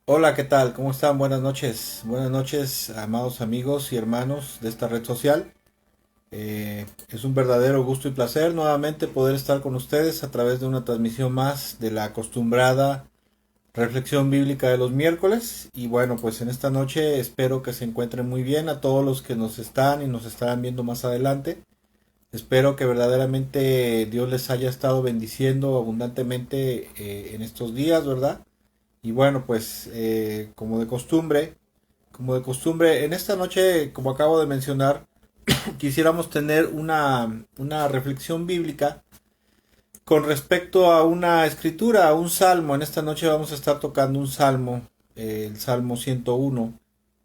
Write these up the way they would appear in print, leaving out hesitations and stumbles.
Hola, ¿qué tal? ¿Cómo están? Buenas noches, amados amigos y hermanos de esta red social. Es un verdadero gusto y placer nuevamente poder estar con ustedes a través de una transmisión más de la acostumbrada reflexión bíblica de los miércoles. Y bueno, pues en esta noche espero que se encuentren muy bien a todos los que nos están y nos estarán viendo más adelante. Espero que verdaderamente Dios les haya estado bendiciendo abundantemente en estos días, ¿verdad? Y bueno, pues como de costumbre, en esta noche, como acabo de mencionar, quisiéramos tener una reflexión bíblica con respecto a una escritura, a un salmo. En esta noche vamos a estar tocando un salmo, el Salmo 101.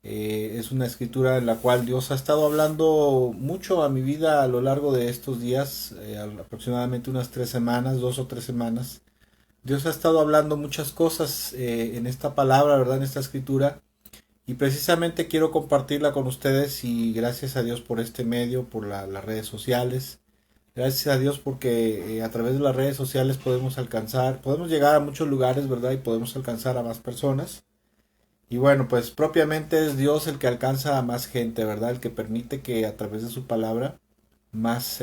Es una escritura en la cual Dios ha estado hablando mucho a mi vida a lo largo de estos días, aproximadamente unas 3 semanas, 2 o 3 semanas. Dios ha estado hablando muchas cosas en esta palabra, ¿verdad? En esta escritura. Y precisamente quiero compartirla con ustedes y gracias a Dios por este medio, por las redes sociales. Gracias a Dios porque a través de las redes sociales podemos alcanzar, podemos llegar a muchos lugares, ¿verdad? Y podemos alcanzar a más personas. Y bueno, pues propiamente es Dios el que alcanza a más gente, ¿verdad? El que permite que a través de su palabra más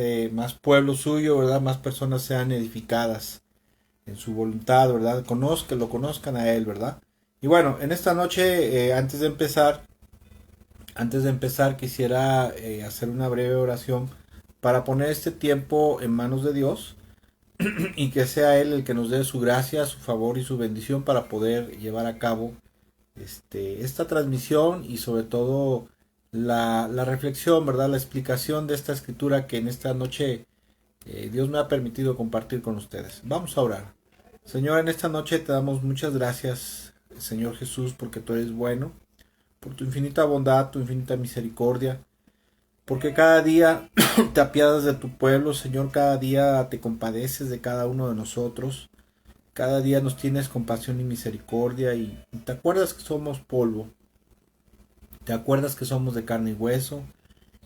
pueblo suyo, ¿verdad? Más personas sean edificadas en su voluntad, ¿verdad? Lo conozcan a Él, ¿verdad? Y bueno, en esta noche, antes de empezar quisiera hacer una breve oración para poner este tiempo en manos de Dios y que sea Él el que nos dé su gracia, su favor y su bendición para poder llevar a cabo esta transmisión y sobre todo la reflexión, ¿verdad? La explicación de esta escritura que en esta noche Dios me ha permitido compartir con ustedes. Vamos a orar. Señor, en esta noche te damos muchas gracias, Señor Jesús, porque tú eres bueno, por tu infinita bondad, tu infinita misericordia, porque cada día te apiadas de tu pueblo, Señor, cada día te compadeces de cada uno de nosotros, cada día nos tienes compasión y misericordia y te acuerdas que somos polvo, te acuerdas que somos de carne y hueso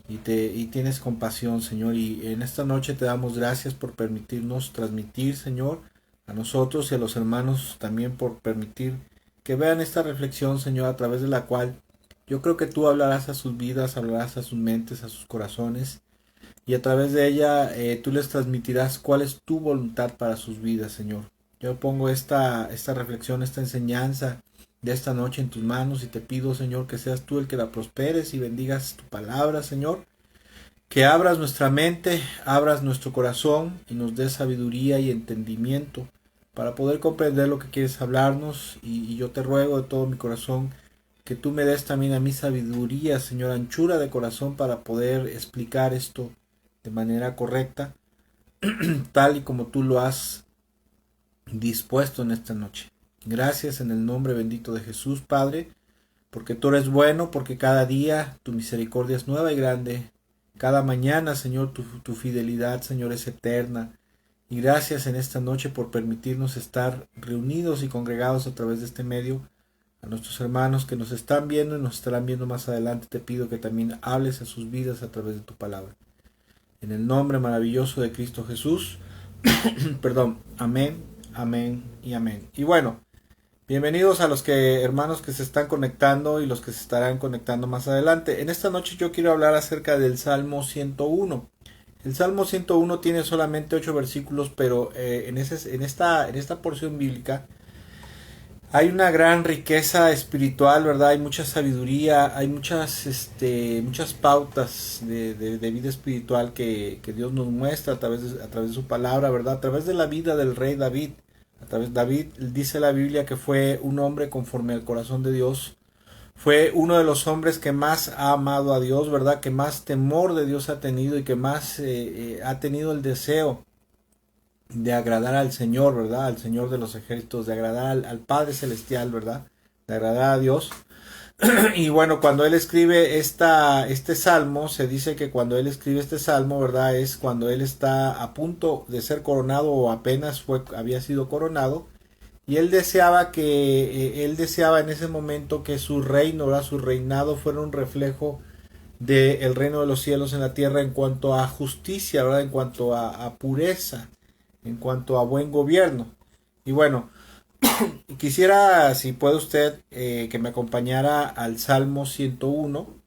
y tienes compasión, Señor, y en esta noche te damos gracias por permitirnos transmitir, Señor, a nosotros y a los hermanos también por permitir que vean esta reflexión, Señor, a través de la cual yo creo que tú hablarás a sus vidas, hablarás a sus mentes, a sus corazones, y a través de ella tú les transmitirás cuál es tu voluntad para sus vidas, Señor. Yo pongo esta reflexión, esta enseñanza de esta noche en tus manos y te pido, Señor, que seas tú el que la prosperes y bendigas tu palabra, Señor. Que abras nuestra mente, abras nuestro corazón y nos des sabiduría y entendimiento para poder comprender lo que quieres hablarnos. Y yo te ruego de todo mi corazón que tú me des también a mí sabiduría, Señor, anchura de corazón para poder explicar esto de manera correcta, tal y como tú lo has dispuesto en esta noche. Gracias en el nombre bendito de Jesús, Padre, porque tú eres bueno, porque cada día tu misericordia es nueva y grande. Cada mañana, Señor, tu fidelidad, Señor, es eterna. Y gracias en esta noche por permitirnos estar reunidos y congregados a través de este medio. A nuestros hermanos que nos están viendo y nos estarán viendo más adelante, te pido que también hables a sus vidas a través de tu palabra. En el nombre maravilloso de Cristo Jesús, perdón, amén, amén y amén. Y bueno, bienvenidos a los hermanos que se están conectando y los que se estarán conectando más adelante. En esta noche yo quiero hablar acerca del Salmo 101. El Salmo 101 tiene solamente 8 versículos, pero en esta porción bíblica hay una gran riqueza espiritual, ¿verdad? Hay mucha sabiduría, hay muchas pautas de vida espiritual que Dios nos muestra a través de su palabra, ¿verdad? A través de la vida del rey David. David dice la Biblia que fue un hombre conforme al corazón de Dios. Fue uno de los hombres que más ha amado a Dios, ¿verdad? Que más temor de Dios ha tenido y que más ha tenido el deseo de agradar al Señor, ¿verdad? Al Señor de los ejércitos, de agradar al Padre Celestial, ¿verdad? De agradar a Dios. Y bueno, cuando él escribe este salmo, se dice que cuando él escribe este salmo, ¿verdad? Es cuando él está a punto de ser coronado o apenas había sido coronado. Y él deseaba en ese momento que su reino, ¿verdad? Su reinado fuera un reflejo del reino de los cielos en la tierra en cuanto a justicia, ¿verdad? En cuanto a pureza, en cuanto a buen gobierno. Y bueno, Quisiera, si puede usted, que me acompañara al Salmo 101.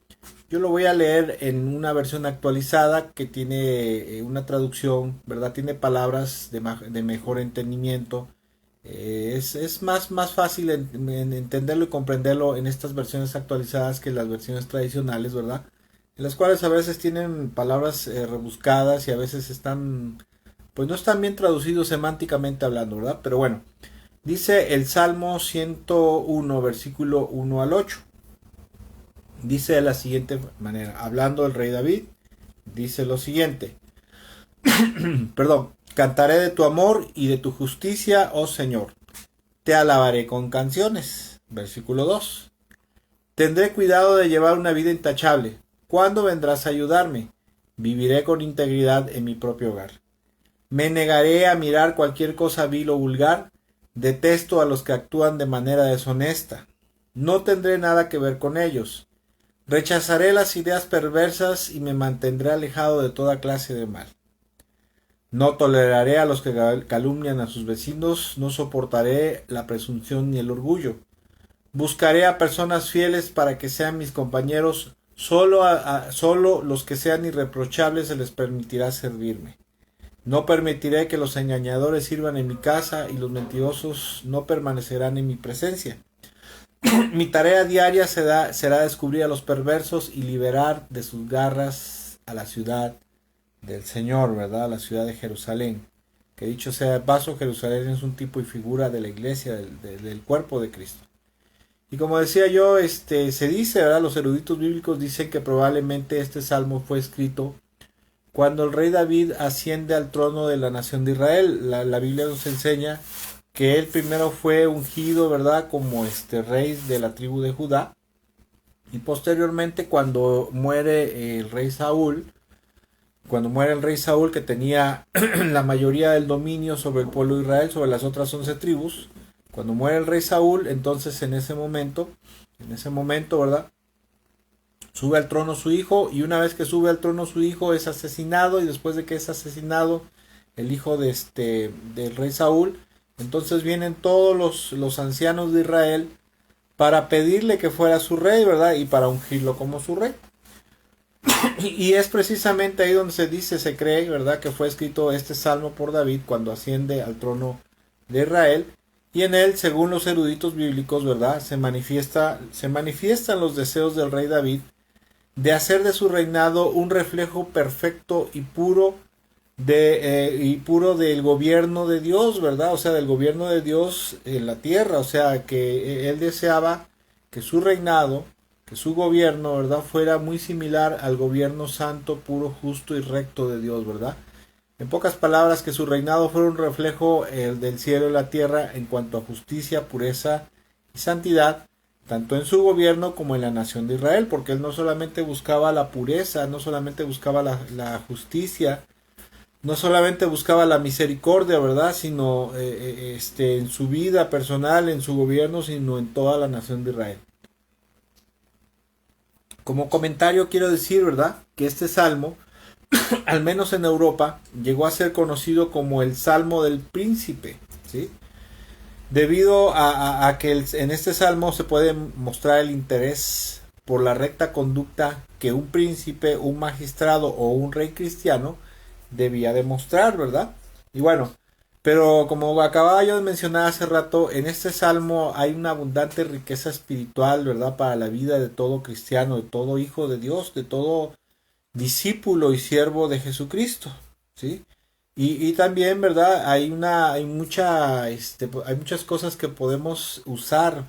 Yo lo voy a leer en una versión actualizada que tiene una traducción, ¿verdad? Tiene palabras de mejor entendimiento. Es más fácil en entenderlo y comprenderlo en estas versiones actualizadas que las versiones tradicionales, ¿verdad? En las cuales a veces tienen palabras rebuscadas y a veces están, pues no están bien traducidos semánticamente hablando, ¿verdad? Pero bueno, dice el Salmo 101, versículo 1 al 8. Dice de la siguiente manera, hablando del rey David, dice lo siguiente, perdón, cantaré de tu amor y de tu justicia, oh Señor, te alabaré con canciones. Versículo 2. Tendré cuidado de llevar una vida intachable. ¿Cuándo vendrás a ayudarme? Viviré con integridad en mi propio hogar. Me negaré a mirar cualquier cosa vil o vulgar. Detesto a los que actúan de manera deshonesta. No tendré nada que ver con ellos. Rechazaré las ideas perversas y me mantendré alejado de toda clase de mal. No toleraré a los que calumnian a sus vecinos, no soportaré la presunción ni el orgullo. Buscaré a personas fieles para que sean mis compañeros, solo los que sean irreprochables se les permitirá servirme. No permitiré que los engañadores sirvan en mi casa y los mentirosos no permanecerán en mi presencia. Mi tarea diaria será descubrir a los perversos y liberar de sus garras a la ciudad del Señor, ¿verdad? La ciudad de Jerusalén. Que dicho sea de paso, Jerusalén es un tipo y figura de la iglesia, del cuerpo de Cristo. Y como decía yo, se dice, ¿verdad? Los eruditos bíblicos dicen que probablemente este salmo fue escrito cuando el rey David asciende al trono de la nación de Israel. La Biblia nos enseña que él primero fue ungido, ¿verdad? Como rey de la tribu de Judá. Y posteriormente cuando muere el rey Saúl, que tenía la mayoría del dominio sobre el pueblo de Israel, sobre las otras 11 tribus, cuando muere el rey Saúl, entonces en ese momento, ¿verdad? Sube al trono su hijo, y una vez que sube al trono su hijo es asesinado, y después de que es asesinado el hijo del rey Saúl, entonces vienen todos los ancianos de Israel para pedirle que fuera su rey, ¿verdad? Y para ungirlo como su rey. Y es precisamente ahí donde se cree, ¿verdad? Que fue escrito este salmo por David cuando asciende al trono de Israel. Y en él, según los eruditos bíblicos, ¿verdad? Se manifiestan los deseos del rey David de hacer de su reinado un reflejo perfecto y puro del gobierno de Dios, ¿verdad? O sea, del gobierno de Dios en la tierra. O sea, que él deseaba que su reinado, que su gobierno, ¿verdad? Fuera muy similar al gobierno santo, puro, justo y recto de Dios, ¿verdad? En pocas palabras, que su reinado fuera un reflejo del cielo y la tierra en cuanto a justicia, pureza y santidad, tanto en su gobierno como en la nación de Israel, porque él no solamente buscaba la pureza, no solamente buscaba la justicia, no solamente buscaba la misericordia, ¿verdad? Sino en su vida personal, en su gobierno, sino en toda la nación de Israel. Como comentario quiero decir, ¿verdad? Que este salmo, al menos en Europa, llegó a ser conocido como el Salmo del Príncipe, ¿sí? Debido a que en este salmo se puede mostrar el interés por la recta conducta que un príncipe, un magistrado o un rey cristiano debía demostrar, ¿verdad? Y bueno, pero como acababa yo de mencionar hace rato, en este salmo hay una abundante riqueza espiritual, ¿verdad? Para la vida de todo cristiano, de todo hijo de Dios, de todo discípulo y siervo de Jesucristo, ¿sí? Y también, ¿verdad? Hay muchas cosas que podemos usar,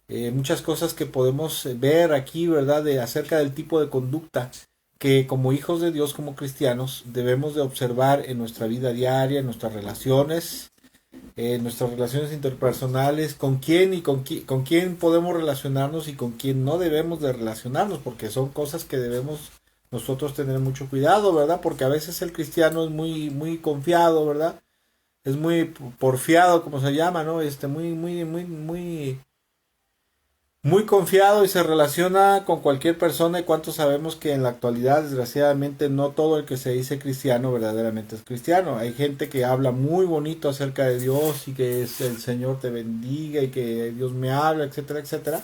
muchas cosas que podemos ver aquí, ¿verdad? Acerca del tipo de conducta que como hijos de Dios, como cristianos, debemos de observar en nuestra vida diaria, en nuestras relaciones interpersonales, con quién con quién podemos relacionarnos y con quién no debemos de relacionarnos, porque son cosas que debemos nosotros tener mucho cuidado, ¿verdad? Porque a veces el cristiano es muy confiado, ¿verdad? Es muy porfiado, como se llama, ¿no? Muy muy confiado y se relaciona con cualquier persona. Y cuánto sabemos que en la actualidad, desgraciadamente, no todo el que se dice cristiano verdaderamente es cristiano. Hay gente que habla muy bonito acerca de Dios y que es el Señor te bendiga y que Dios me habla, etcétera, etcétera.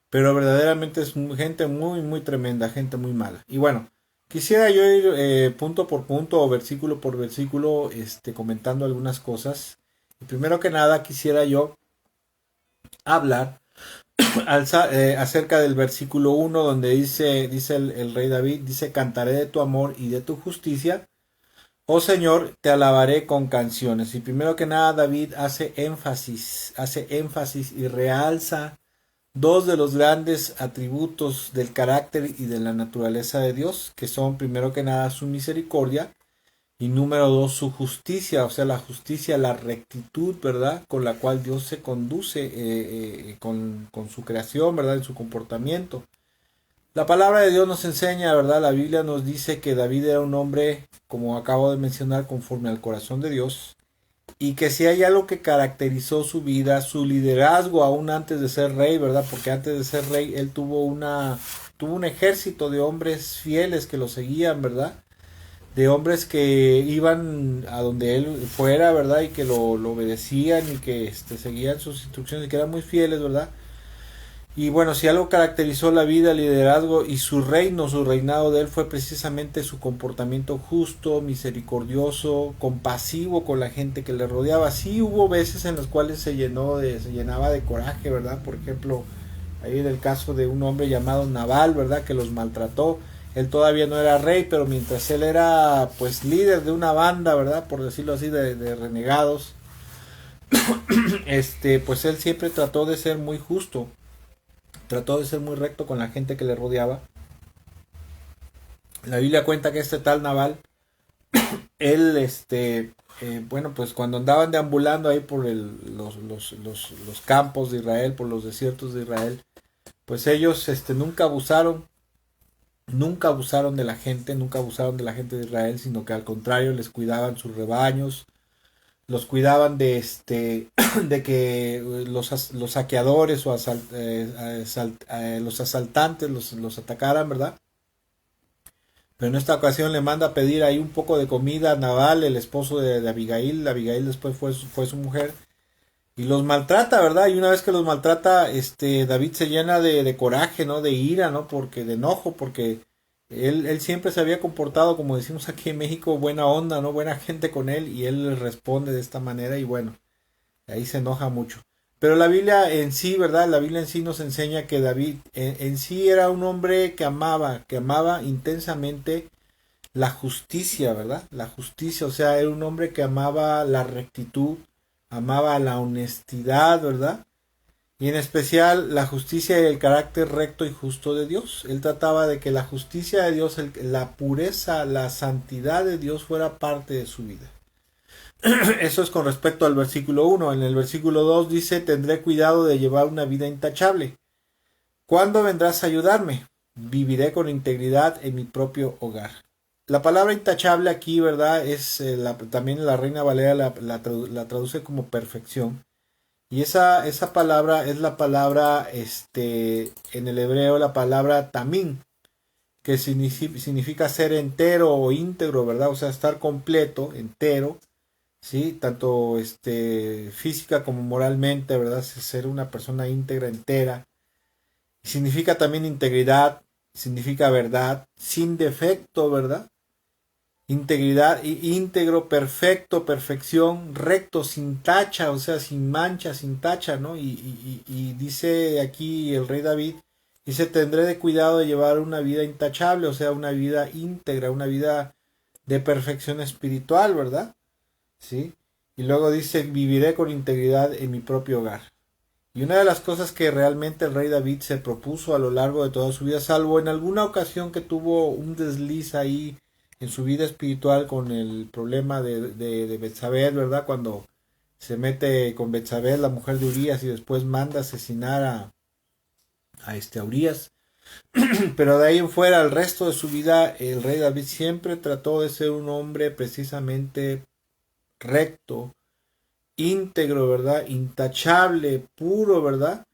Pero verdaderamente es gente muy, muy tremenda, gente muy mala. Y bueno, quisiera yo ir punto por punto o versículo por versículo comentando algunas cosas. Y primero que nada quisiera yo hablar acerca del versículo 1 donde dice el rey David, dice, cantaré de tu amor y de tu justicia. Oh Señor, te alabaré con canciones. Y primero que nada David hace énfasis y realza dos de los grandes atributos del carácter y de la naturaleza de Dios, que son primero que nada su misericordia y número dos su justicia, o sea, la justicia, la rectitud, ¿verdad? Con la cual Dios se conduce con su creación, ¿verdad? En su comportamiento. La palabra de Dios nos enseña, ¿verdad? La Biblia nos dice que David era un hombre, como acabo de mencionar, conforme al corazón de Dios, y que si hay algo que caracterizó su vida, su liderazgo aún antes de ser rey, ¿verdad? Porque antes de ser rey él tuvo un ejército de hombres fieles que lo seguían, ¿verdad? De hombres que iban a donde él fuera, ¿verdad? Y que lo obedecían y que seguían sus instrucciones y que eran muy fieles, ¿verdad? Y bueno, si algo caracterizó la vida, el liderazgo y su reino, su reinado de él fue precisamente su comportamiento justo, misericordioso, compasivo con la gente que le rodeaba. Sí hubo veces en las cuales se llenaba de coraje, ¿verdad? Por ejemplo, ahí en el caso de un hombre llamado Nabal, ¿verdad? Que los maltrató. Él todavía no era rey, pero mientras él era pues líder de una banda, ¿verdad? Por decirlo así, de renegados, pues él siempre trató de ser muy justo, trató de ser muy recto con la gente que le rodeaba. La Biblia cuenta que este tal Nabal, él, bueno, pues cuando andaban deambulando ahí por los campos de Israel, por los desiertos de Israel, pues ellos, nunca abusaron de la gente, nunca abusaron de la gente de Israel, sino que al contrario les cuidaban sus rebaños, los cuidaban de que los saqueadores o los asaltantes los atacaran, ¿verdad? Pero en esta ocasión le manda a pedir ahí un poco de comida a Nabal, el esposo de Abigail. Abigail después fue su mujer. Y los maltrata, ¿verdad? Y una vez que los maltrata, David se llena de coraje, ¿no? De ira, ¿no? Porque, de enojo, porque él siempre se había comportado, como decimos aquí en México, buena onda, ¿no? Buena gente con él. Y él les responde de esta manera y bueno, ahí se enoja mucho. Pero la Biblia en sí, ¿verdad? La Biblia en sí nos enseña que David en sí era un hombre que amaba intensamente la justicia, ¿verdad? La justicia, o sea, era un hombre que amaba la rectitud, amaba la honestidad, ¿verdad? Y en especial la justicia y el carácter recto y justo de Dios. Él trataba de que la justicia de Dios, la pureza, la santidad de Dios fuera parte de su vida. Eso es con respecto al versículo 1. En el versículo 2 dice, tendré cuidado de llevar una vida intachable. ¿Cuándo vendrás a ayudarme? Viviré con integridad en mi propio hogar. La palabra intachable aquí, ¿verdad? Es también la Reina Valera la traduce como perfección. Y esa palabra es la palabra, en el hebreo, la palabra tamín, que significa ser entero o íntegro, ¿verdad? O sea, estar completo, entero, ¿sí? Tanto física como moralmente, ¿verdad? Ser una persona íntegra, entera. Significa también integridad, significa verdad, sin defecto, ¿verdad? Integridad, íntegro, perfecto, perfección, recto, sin tacha, o sea, sin mancha, sin tacha, ¿no? Y dice aquí el rey David, dice, tendré de cuidado de llevar una vida intachable, o sea, una vida íntegra, una vida de perfección espiritual, ¿verdad? ¿Sí? Y luego dice, viviré con integridad en mi propio hogar. Y una de las cosas que realmente el rey David se propuso a lo largo de toda su vida, salvo en alguna ocasión que tuvo un desliz ahí en su vida espiritual con el problema de Betsabé, ¿verdad? Cuando se mete con Betsabé, la mujer de Urías, y después manda asesinar a Urías. Pero de ahí en fuera, el resto de su vida, el rey David siempre trató de ser un hombre precisamente recto, íntegro, ¿verdad? Intachable, puro, ¿verdad?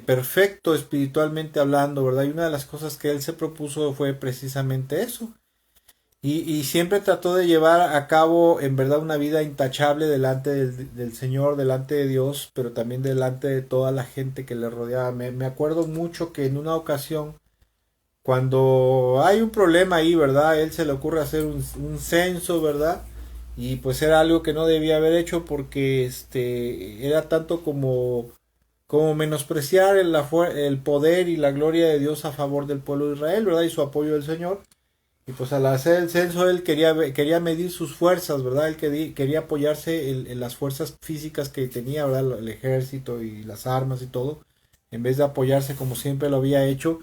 perfecto espiritualmente hablando, ¿verdad? Y una de las cosas que él se propuso fue precisamente eso. Y siempre trató de llevar a cabo en verdad una vida intachable delante del Señor, delante de Dios, pero también delante de toda la gente que le rodeaba. Me acuerdo mucho que en una ocasión, cuando hay un problema ahí, ¿verdad? A él se le ocurre hacer un censo, ¿verdad? Y pues era algo que no debía haber hecho porque era tanto como menospreciar el poder y la gloria de Dios a favor del pueblo de Israel, ¿verdad? Y su apoyo del Señor. Y pues al hacer el censo él quería medir sus fuerzas, ¿verdad? Él quería apoyarse en las fuerzas físicas que tenía, ¿verdad? El ejército y las armas y todo, en vez de apoyarse como siempre lo había hecho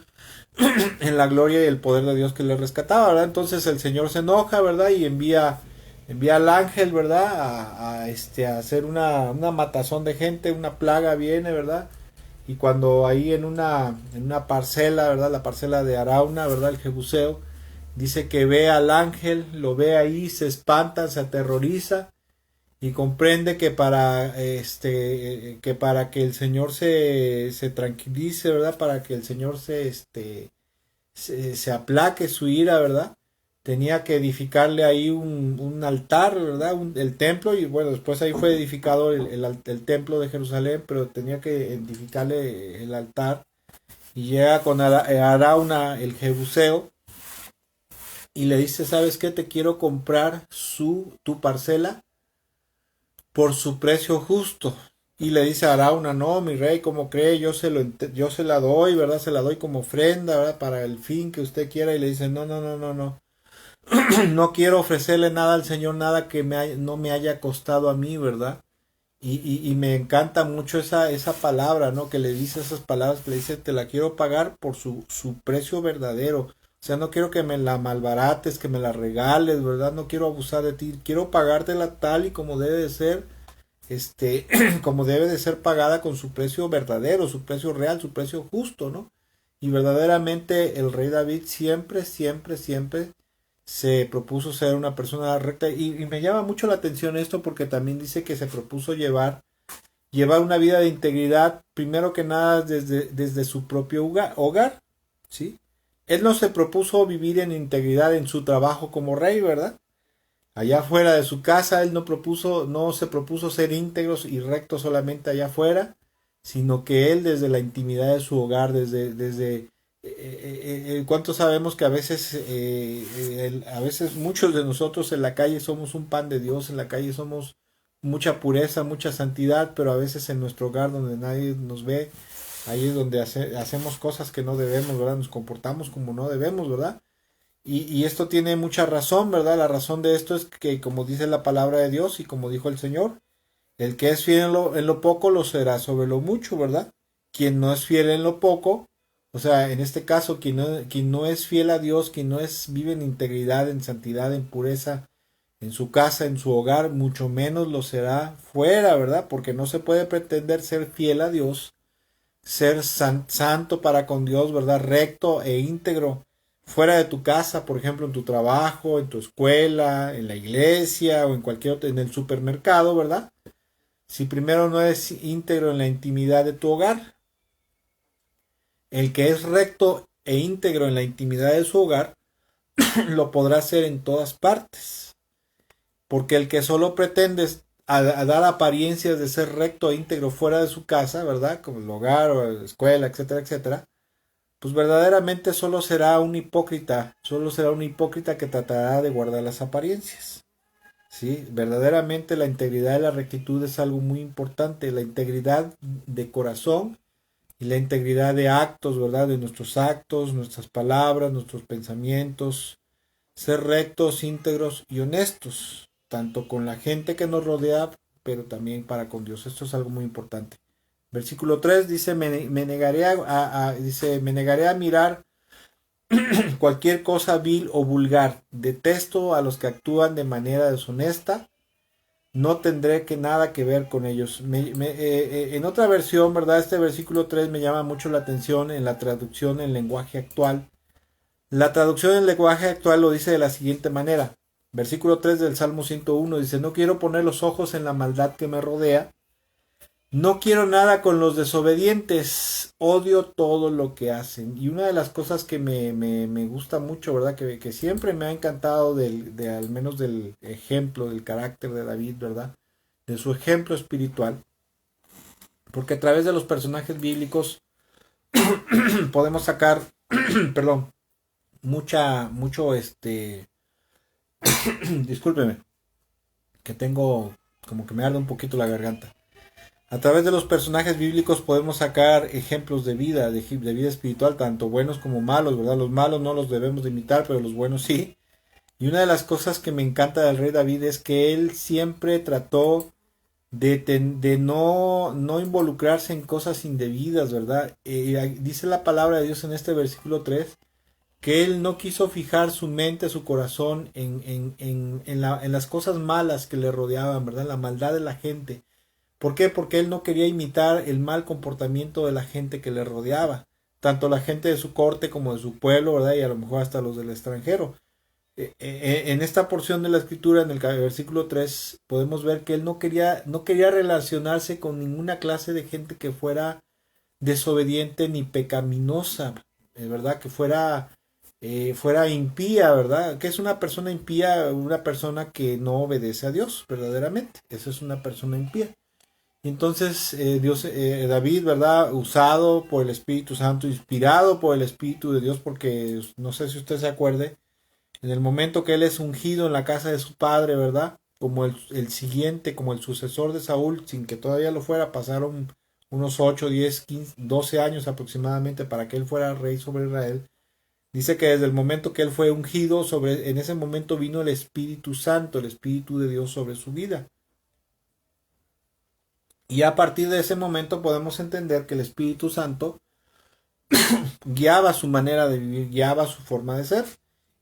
en la gloria y el poder de Dios que le rescataba, ¿verdad? Entonces el Señor se enoja, ¿verdad? Y envía al ángel, ¿verdad? A hacer una matazón de gente, una plaga viene, ¿verdad? Y cuando ahí en una parcela, ¿verdad? La parcela de Arauna, ¿verdad? El Jebuseo, dice que ve al ángel, lo ve ahí, se espanta, se aterroriza y comprende que para que el Señor se tranquilice, ¿verdad? Para que el Señor se aplaque su ira, ¿verdad? Tenía que edificarle ahí un altar, ¿verdad? El templo, y bueno, después ahí fue edificado el templo de Jerusalén, pero tenía que edificarle el altar. Y llega con Arauna, el Jebuseo, y le dice, ¿sabes qué? Te quiero comprar tu parcela por su precio justo. Y le dice a Arauna, no, mi rey, ¿cómo cree? Yo se la doy, ¿verdad? Se la doy como ofrenda, ¿verdad? Para el fin que usted quiera. Y le dice, no, no, no, no, no. No quiero ofrecerle nada al Señor, nada que no me haya costado a mí, ¿verdad? Y me encanta mucho esa palabra, ¿no? Que le dice esas palabras, que le dice, te la quiero pagar por su precio verdadero. O sea, no quiero que me la malbarates, que me la regales, ¿verdad? No quiero abusar de ti. Quiero pagártela tal y como debe de ser, como debe de ser pagada con su precio verdadero, su precio real, su precio justo, ¿no? Y verdaderamente el rey David siempre, siempre, siempre se propuso ser una persona recta y me llama mucho la atención esto porque también dice que se propuso llevar una vida de integridad primero que nada desde su propio hogar, ¿sí? Él no se propuso vivir en integridad en su trabajo como rey, ¿verdad? Allá fuera de su casa él no se propuso ser íntegros y rectos solamente allá afuera, sino que él desde la intimidad de su hogar, ¿cuántos sabemos que a veces muchos de nosotros en la calle somos un pan de Dios, en la calle somos mucha pureza, mucha santidad, pero a veces en nuestro hogar donde nadie nos ve, ahí es donde hacemos cosas que no debemos, ¿verdad? Nos comportamos como no debemos, ¿verdad? Y esto tiene mucha razón, ¿verdad? La razón de esto es que, como dice la palabra de Dios y como dijo el Señor, el que es fiel en lo poco lo será sobre lo mucho, ¿verdad? Quien no es fiel en lo poco, o sea, en este caso, quien no es fiel a Dios, vive en integridad, en santidad, en pureza, en su casa, en su hogar, mucho menos lo será fuera, ¿verdad? Porque no se puede pretender ser fiel a Dios, ser santo para con Dios, ¿verdad? Recto e íntegro fuera de tu casa, por ejemplo, en tu trabajo, en tu escuela, en la iglesia o en cualquier otro, en el supermercado, ¿verdad? Si primero no eres íntegro en la intimidad de tu hogar. El que es recto e íntegro en la intimidad de su hogar lo podrá hacer en todas partes. Porque el que solo pretende a dar apariencias de ser recto e íntegro fuera de su casa, ¿verdad? Como el hogar o la escuela, etcétera, etcétera, pues verdaderamente solo será un hipócrita que tratará de guardar las apariencias. ¿Sí? Verdaderamente la integridad y la rectitud es algo muy importante, la integridad de corazón y la integridad de actos, ¿verdad? De nuestros actos, nuestras palabras, nuestros pensamientos, ser rectos, íntegros y honestos, tanto con la gente que nos rodea, pero también para con Dios. Esto es algo muy importante. Versículo 3 dice, me negaré a mirar cualquier cosa vil o vulgar. Detesto a los que actúan de manera deshonesta. No tendré nada que ver con ellos. En otra versión, ¿verdad? Este versículo 3 me llama mucho la atención en la traducción en lenguaje actual. La traducción en lenguaje actual lo dice de la siguiente manera. Versículo 3 del Salmo 101 dice, no quiero poner los ojos en la maldad que me rodea, No quiero nada con los desobedientes, odio todo lo que hacen. Y una de las cosas que me gusta mucho, ¿verdad? Que siempre me ha encantado al menos del ejemplo, del carácter de David, ¿verdad? De su ejemplo espiritual. Porque a través de los personajes bíblicos podemos sacar, perdón, mucho, discúlpeme, que tengo como que me arde un poquito la garganta. A través de los personajes bíblicos podemos sacar ejemplos de vida, de vida espiritual, tanto buenos como malos, ¿verdad? Los malos no los debemos de imitar, pero los buenos sí. Y una de las cosas que me encanta del rey David es que él siempre trató de no involucrarse en cosas indebidas, ¿verdad? Dice la palabra de Dios en este versículo 3 que él no quiso fijar su mente, su corazón en las cosas malas que le rodeaban, ¿verdad? La maldad de la gente. ¿Por qué? Porque él no quería imitar el mal comportamiento de la gente que le rodeaba, tanto la gente de su corte como de su pueblo, ¿verdad? Y a lo mejor hasta los del extranjero. En esta porción de la escritura, en el versículo 3, podemos ver que él no quería relacionarse con ninguna clase de gente que fuera desobediente ni pecaminosa, ¿verdad? Que fuera impía, ¿verdad? Que es una persona impía, una persona que no obedece a Dios, verdaderamente. Esa es una persona impía. Entonces, David, ¿verdad? Usado por el Espíritu Santo, inspirado por el Espíritu de Dios, porque no sé si usted se acuerde, en el momento que él es ungido en la casa de su padre, ¿verdad? Como el siguiente, como el sucesor de Saúl, sin que todavía lo fuera, pasaron unos 8, 10, 15, 12 años aproximadamente para que él fuera rey sobre Israel. Dice que desde el momento que él fue ungido, en ese momento vino el Espíritu Santo, el Espíritu de Dios sobre su vida. Y a partir de ese momento podemos entender que el Espíritu Santo guiaba su manera de vivir, guiaba su forma de ser.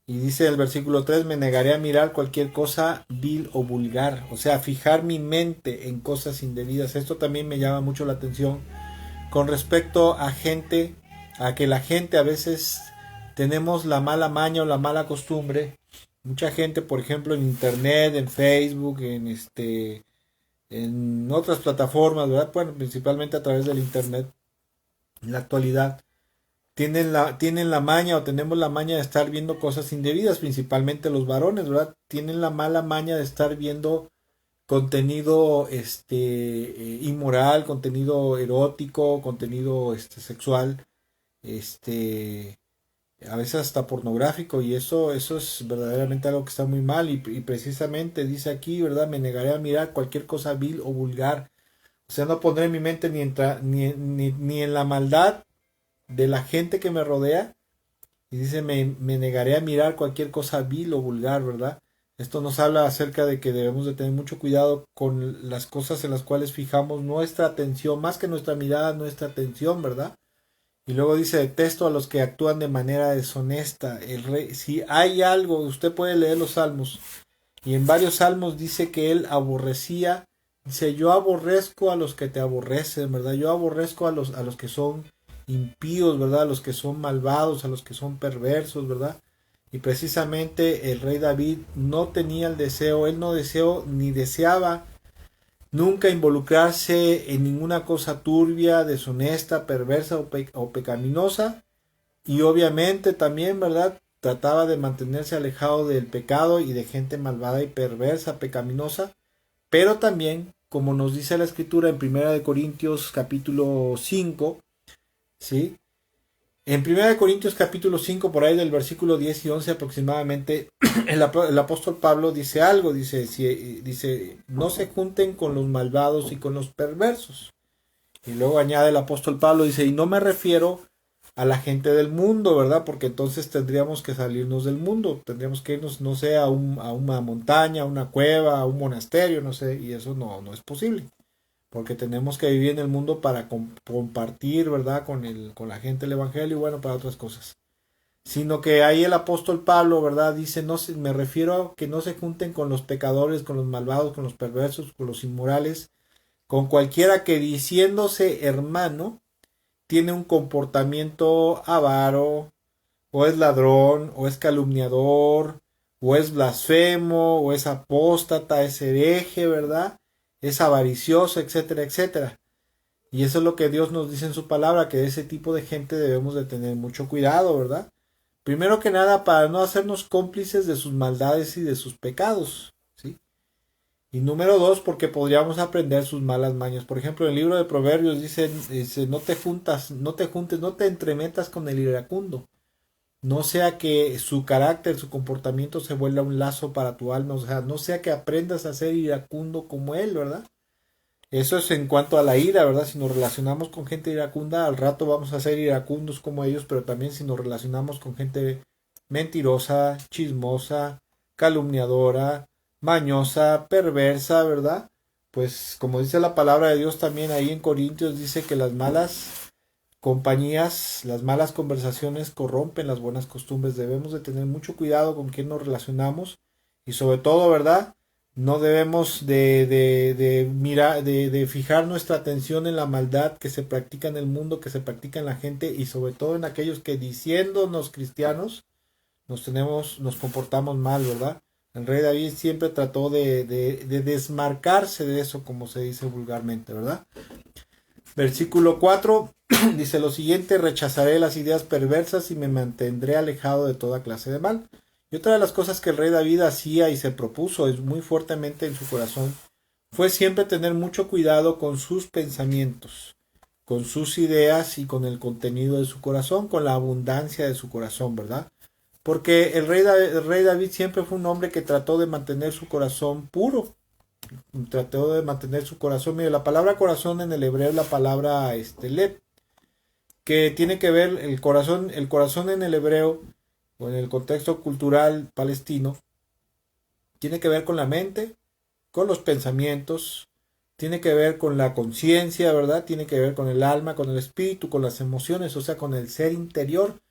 Y dice el versículo 3, me negaré a mirar cualquier cosa vil o vulgar, o sea, fijar mi mente en cosas indebidas. Esto también me llama mucho la atención con respecto a que la gente a veces tenemos la mala maña o la mala costumbre. Mucha gente, por ejemplo, en internet, en Facebook, en otras plataformas, ¿verdad? Bueno, principalmente a través del internet, en la actualidad, tienen la maña o tenemos la maña de estar viendo cosas indebidas, principalmente los varones, ¿verdad? Tienen la mala maña de estar viendo contenido inmoral, contenido erótico, contenido sexual, este a veces hasta pornográfico, y eso es verdaderamente algo que está muy mal, y precisamente dice aquí, ¿verdad? Me negaré a mirar cualquier cosa vil o vulgar. O sea, no pondré mi mente ni en la maldad de la gente que me rodea. Y dice, me negaré a mirar cualquier cosa vil o vulgar, ¿verdad? Esto nos habla acerca de que debemos de tener mucho cuidado con las cosas en las cuales fijamos nuestra atención, más que nuestra mirada, nuestra atención, ¿verdad? Y luego dice, detesto a los que actúan de manera deshonesta. El rey, si hay algo, usted puede leer los salmos, y en varios salmos dice que él aborrecía, dice, yo aborrezco a los que te aborrecen, ¿verdad? Yo aborrezco a los que son impíos, ¿verdad? A los que son malvados, a los que son perversos, ¿verdad? Y precisamente el rey David no tenía el deseo, él no deseó ni deseaba nunca involucrarse en ninguna cosa turbia, deshonesta, perversa o pecaminosa. Y obviamente también, ¿verdad? Trataba de mantenerse alejado del pecado y de gente malvada y perversa, pecaminosa. Pero también, como nos dice la escritura en Primera de Corintios capítulo 5, ¿sí? En Primera de Corintios capítulo 5, por ahí del versículo 10 y 11 aproximadamente, el apóstol Pablo dice algo, dice, no se junten con los malvados y con los perversos. Y luego añade el apóstol Pablo, dice, y no me refiero a la gente del mundo, ¿verdad? Porque entonces tendríamos que salirnos del mundo, tendríamos que irnos, no sé, a una montaña, a una cueva, a un monasterio, no sé, y eso no es posible, porque tenemos que vivir en el mundo para compartir, ¿verdad? Con la gente el evangelio y bueno, para otras cosas. Sino que ahí el apóstol Pablo, ¿verdad? Dice, no me refiero a que no se junten con los pecadores, con los malvados, con los perversos, con los inmorales, con cualquiera que diciéndose hermano tiene un comportamiento avaro, o es ladrón, o es calumniador, o es blasfemo, o es apóstata, es hereje, ¿verdad? Es avaricioso, etcétera, etcétera. Y eso es lo que Dios nos dice en su palabra, que de ese tipo de gente debemos de tener mucho cuidado, ¿verdad? Primero que nada, para no hacernos cómplices de sus maldades y de sus pecados, ¿sí? Y número dos, porque podríamos aprender sus malas mañas. Por ejemplo, en el libro de Proverbios dice, no te entremetas con el iracundo. No sea que su carácter, su comportamiento se vuelva un lazo para tu alma. O sea, no sea que aprendas a ser iracundo como él, ¿verdad? Eso es en cuanto a la ira, ¿verdad? Si nos relacionamos con gente iracunda, al rato vamos a ser iracundos como ellos, pero también si nos relacionamos con gente mentirosa, chismosa, calumniadora, mañosa, perversa, ¿verdad? Pues como dice la palabra de Dios también ahí en Corintios, dice que las malas compañías, las malas conversaciones corrompen las buenas costumbres. Debemos de tener mucho cuidado con quién nos relacionamos y sobre todo, ¿verdad? No debemos de mirar, de fijar nuestra atención en la maldad que se practica en el mundo, que se practica en la gente y sobre todo en aquellos que diciéndonos cristianos nos comportamos mal, ¿verdad? El rey David siempre trató de desmarcarse de eso, como se dice vulgarmente, ¿verdad? Versículo 4 dice lo siguiente: rechazaré las ideas perversas y me mantendré alejado de toda clase de mal. Y otra de las cosas que el rey David hacía y se propuso es muy fuertemente en su corazón fue siempre tener mucho cuidado con sus pensamientos, con sus ideas y con el contenido de su corazón, con la abundancia de su corazón, ¿verdad? Porque el rey David siempre fue un hombre que trató de mantener su corazón puro, trató de mantener su corazón. Mire, la palabra corazón en el hebreo es la palabra lev, que tiene que ver el corazón en el hebreo o en el contexto cultural palestino, tiene que ver con la mente, con los pensamientos, tiene que ver con la conciencia, ¿verdad? Tiene que ver con el alma, con el espíritu, con las emociones, o sea, con el ser interior,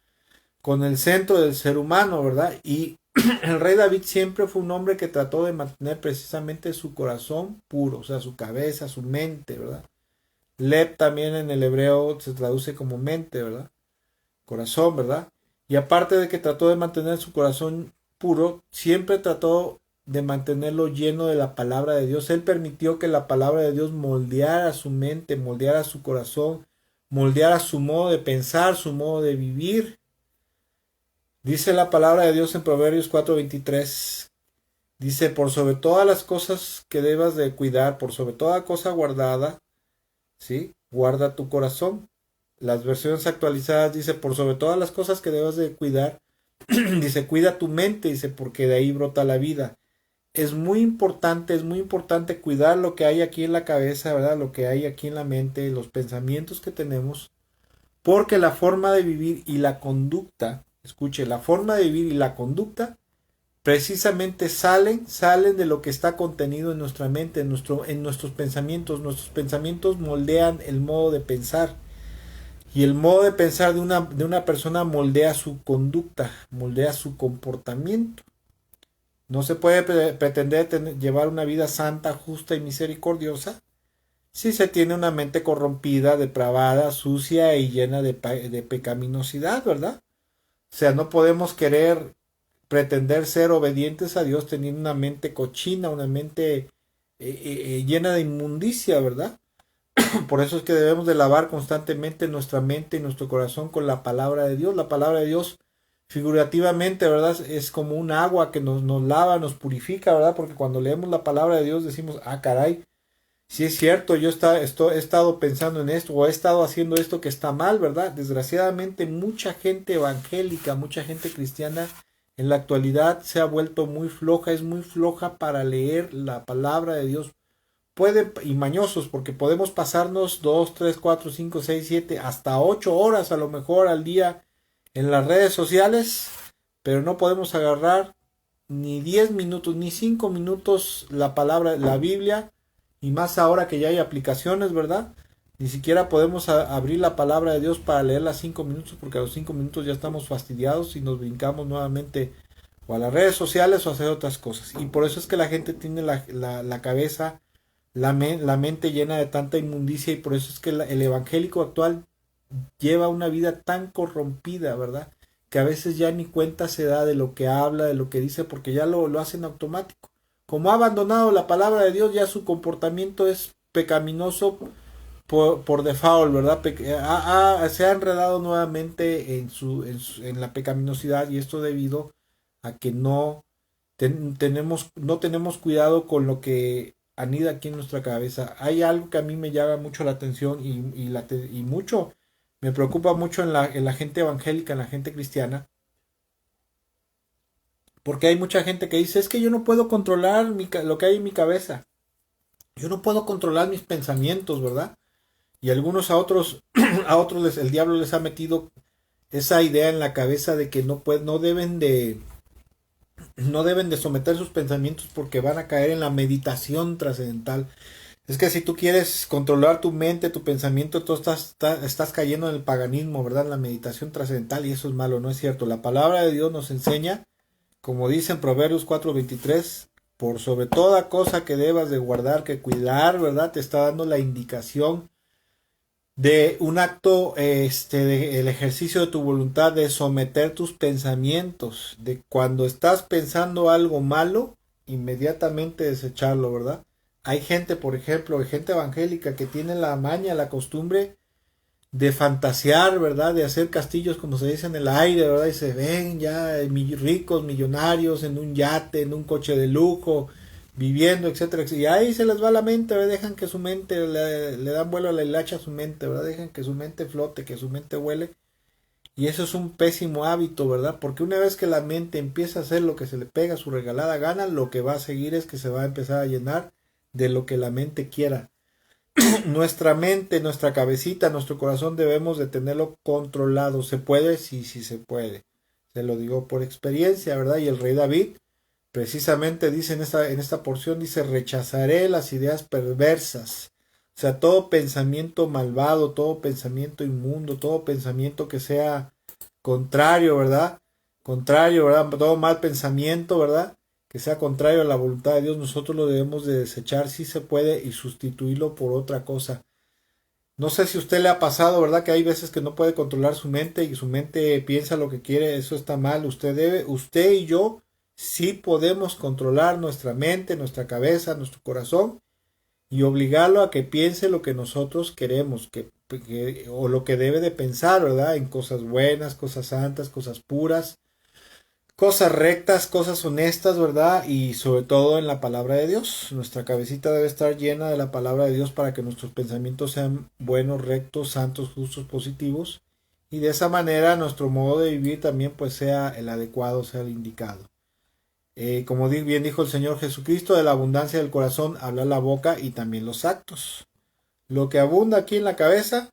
con el centro del ser humano, ¿verdad? Y el rey David siempre fue un hombre que trató de mantener precisamente su corazón puro, o sea, su cabeza, su mente, ¿verdad? Lev también en el hebreo se traduce como mente, ¿verdad? Corazón, ¿verdad? Y aparte de que trató de mantener su corazón puro, siempre trató de mantenerlo lleno de la palabra de Dios. Él permitió que la palabra de Dios moldeara su mente, moldeara su corazón, moldeara su modo de pensar, su modo de vivir. Dice la palabra de Dios en Proverbios 4:23. Dice, por sobre todas las cosas que debas de cuidar, por sobre toda cosa guardada, ¿sí? Guarda tu corazón. Las versiones actualizadas dice, por sobre todas las cosas que debas de cuidar, dice, cuida tu mente, dice, porque de ahí brota la vida. Es muy importante cuidar lo que hay aquí en la cabeza, ¿verdad? Lo que hay aquí en la mente, los pensamientos que tenemos, porque la forma de vivir y la conducta, escuche, la forma de vivir y la conducta precisamente salen de lo que está contenido en nuestra mente, en nuestros pensamientos. Nuestros pensamientos moldean el modo de pensar. Y el modo de pensar de una persona moldea su conducta, moldea su comportamiento. No se puede pretender llevar una vida santa, justa y misericordiosa si se tiene una mente corrompida, depravada, sucia y llena de pecaminosidad, ¿verdad? O sea, no podemos querer pretender ser obedientes a Dios teniendo una mente cochina, una mente llena de inmundicia, ¿verdad? Por eso es que debemos de lavar constantemente nuestra mente y nuestro corazón con la palabra de Dios. La palabra de Dios, figurativamente, ¿verdad? Es como un agua que nos lava, nos purifica, ¿verdad? Porque cuando leemos la palabra de Dios decimos, ah, caray, si es cierto, he estado pensando en esto o he estado haciendo esto que está mal, ¿verdad? Desgraciadamente mucha gente evangélica, mucha gente cristiana en la actualidad se ha vuelto muy floja, es muy floja para leer la palabra de Dios. Y mañosos, porque podemos pasarnos 2, 3, 4, 5, 6, 7, hasta 8 horas a lo mejor al día en las redes sociales, pero no podemos agarrar ni 10 minutos, ni 5 minutos la palabra, la Biblia, y más ahora que ya hay aplicaciones, ¿verdad? Ni siquiera podemos abrir la palabra de Dios para leerla 5 minutos, porque a los 5 minutos ya estamos fastidiados y nos brincamos nuevamente o a las redes sociales o a hacer otras cosas. Y por eso es que la gente tiene la cabeza, la mente llena de tanta inmundicia, y por eso es que el evangélico actual lleva una vida tan corrompida, ¿verdad? Que a veces ya ni cuenta se da de lo que habla, de lo que dice, porque ya lo hacen automático. Como ha abandonado la palabra de Dios, ya su comportamiento es pecaminoso por default, ¿verdad? Se ha enredado nuevamente en la pecaminosidad, y esto debido a que no tenemos cuidado con lo que anida aquí en nuestra cabeza. Hay algo que a mí me llama mucho la atención y mucho, me preocupa mucho en la gente evangélica, en la gente cristiana, porque hay mucha gente que dice, es que yo no puedo controlar lo que hay en mi cabeza, yo no puedo controlar mis pensamientos, ¿verdad? Y algunos el diablo les ha metido esa idea en la cabeza de que no deben de someter sus pensamientos porque van a caer en la meditación trascendental. Es que si tú quieres controlar tu mente, tu pensamiento, tú estás cayendo en el paganismo, ¿verdad? En la meditación trascendental, y eso es malo, no es cierto. La palabra de Dios nos enseña, como dice en Proverbios 4:23, por sobre toda cosa que debas de guardar, que cuidar, ¿verdad? Te está dando la indicación de un acto, el ejercicio de tu voluntad, de someter tus pensamientos, de cuando estás pensando algo malo, inmediatamente desecharlo, ¿verdad? Hay gente, por ejemplo, hay gente evangélica que tiene la maña, la costumbre de fantasear, ¿verdad? De hacer castillos, como se dice, en el aire, ¿verdad? Y se ven ya ricos, millonarios, en un yate, en un coche de lujo, viviendo, etcétera, etcétera. Y ahí se les va la mente, ¿verdad? Dejan que su mente, le dan vuelo a la hilacha a su mente, ¿verdad? Dejan que su mente flote, que su mente vuele. Y eso es un pésimo hábito, ¿verdad? Porque una vez que la mente empieza a hacer lo que se le pega a su regalada gana, lo que va a seguir es que se va a empezar a llenar de lo que la mente quiera. Nuestra mente, nuestra cabecita, nuestro corazón debemos de tenerlo controlado. ¿Se puede? Sí, sí se puede. Se lo digo por experiencia, ¿verdad? Y el rey David precisamente dice en esta porción, dice, rechazaré las ideas perversas. O sea, todo pensamiento malvado, todo pensamiento inmundo, todo pensamiento que sea contrario, ¿verdad? Contrario, ¿verdad? Todo mal pensamiento, ¿verdad? Que sea contrario a la voluntad de Dios, nosotros lo debemos de desechar si se puede y sustituirlo por otra cosa. No sé si a usted le ha pasado, ¿verdad? Que hay veces que no puede controlar su mente y su mente piensa lo que quiere, eso está mal. Usted y yo sí podemos controlar nuestra mente, nuestra cabeza, nuestro corazón y obligarlo a que piense lo que nosotros queremos, o lo que debe de pensar, ¿verdad? En cosas buenas, cosas santas, cosas puras, cosas rectas, cosas honestas, ¿verdad? Y sobre todo en la palabra de Dios. Nuestra cabecita debe estar llena de la palabra de Dios para que nuestros pensamientos sean buenos, rectos, santos, justos, positivos. Y de esa manera nuestro modo de vivir también pues sea el adecuado, sea el indicado. Como bien dijo el Señor Jesucristo, de la abundancia del corazón habla la boca y también los actos. Lo que abunda aquí en la cabeza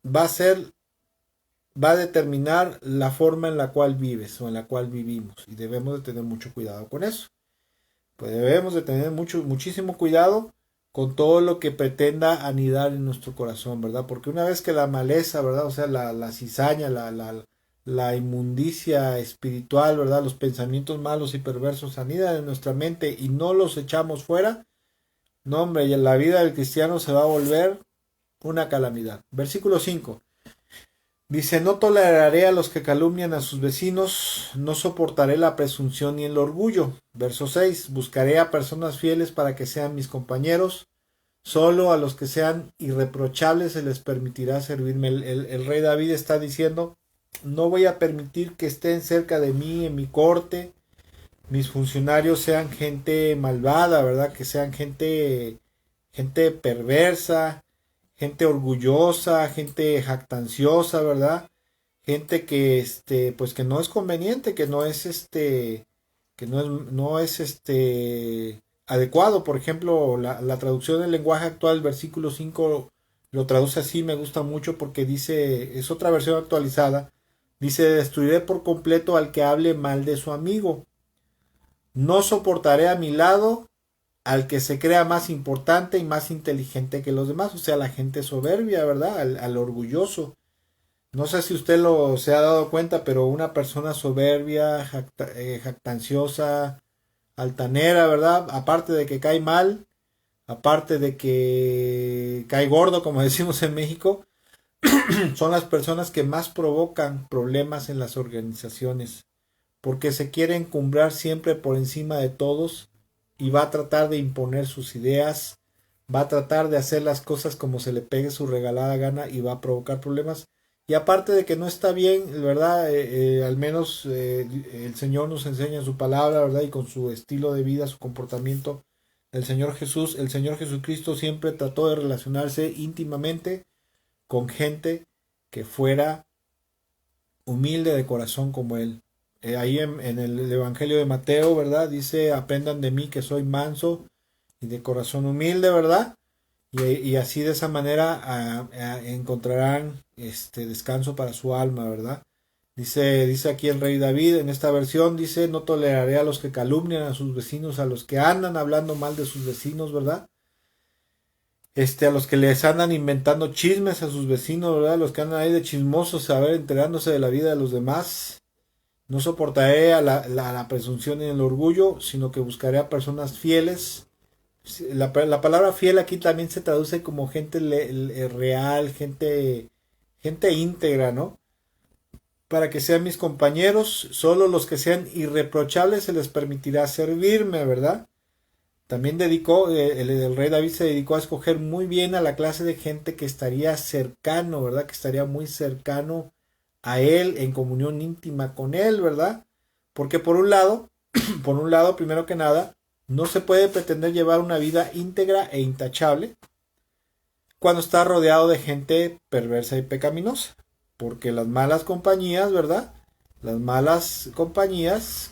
va a ser va a determinar la forma en la cual vives o en la cual vivimos, y debemos de tener mucho cuidado con eso. Pues debemos de tener muchísimo cuidado con todo lo que pretenda anidar en nuestro corazón, ¿verdad? Porque una vez que la maleza, ¿verdad? O sea, la cizaña, la inmundicia espiritual, ¿verdad? Los pensamientos malos y perversos anidan en nuestra mente y no los echamos fuera, no, hombre, y la vida del cristiano se va a volver una calamidad. Versículo 5. Dice, no toleraré a los que calumnian a sus vecinos, no soportaré la presunción ni el orgullo. Verso 6, buscaré a personas fieles para que sean mis compañeros, solo a los que sean irreprochables se les permitirá servirme. El rey David está diciendo, no voy a permitir que estén cerca de mí en mi corte, mis funcionarios sean gente malvada, ¿verdad? Que sean gente perversa, gente orgullosa, gente jactanciosa, ¿verdad? Gente que pues que no es conveniente, que no es adecuado. Por ejemplo, la traducción del lenguaje actual, versículo 5 lo traduce así, me gusta mucho porque dice, es otra versión actualizada, dice, destruiré por completo al que hable mal de su amigo. No soportaré a mi lado al que se crea más importante y más inteligente que los demás, o sea, la gente soberbia, ¿verdad? Al orgulloso. No sé si usted se ha dado cuenta, pero una persona soberbia, jactanciosa, altanera, ¿verdad? Aparte de que cae mal, aparte de que cae gordo, como decimos en México, son las personas que más provocan problemas en las organizaciones, porque se quieren encumbrar siempre por encima de todos y va a tratar de imponer sus ideas, va a tratar de hacer las cosas como se le pegue su regalada gana y va a provocar problemas. Y aparte de que no está bien, ¿verdad? Al menos el Señor nos enseña en su palabra, ¿verdad? Y con su estilo de vida, su comportamiento, el Señor Jesús, el Señor Jesucristo siempre trató de relacionarse íntimamente con gente que fuera humilde de corazón como Él. Ahí en el Evangelio de Mateo, ¿verdad? Dice, aprendan de mí que soy manso y de corazón humilde, ¿verdad? Y así de esa manera encontrarán descanso para su alma, ¿verdad? Dice aquí el rey David en esta versión, dice, no toleraré a los que calumnian a sus vecinos, a los que andan hablando mal de sus vecinos, ¿verdad? A los que les andan inventando chismes a sus vecinos, ¿verdad? Los que andan ahí de chismosos, a ver, enterándose de la vida de los demás. No soportaré a la presunción y el orgullo, sino que buscaré a personas fieles. La palabra fiel aquí también se traduce como gente real, gente íntegra, ¿no? Para que sean mis compañeros, solo los que sean irreprochables se les permitirá servirme, ¿verdad? También el rey David se dedicó a escoger muy bien a la clase de gente que estaría cercano, ¿verdad? Que estaría muy cercano a él, en comunión íntima con él, ¿verdad? Porque por un lado, primero que nada, no se puede pretender llevar una vida íntegra e intachable cuando está rodeado de gente perversa y pecaminosa. Porque las malas compañías, ¿verdad? Las malas compañías,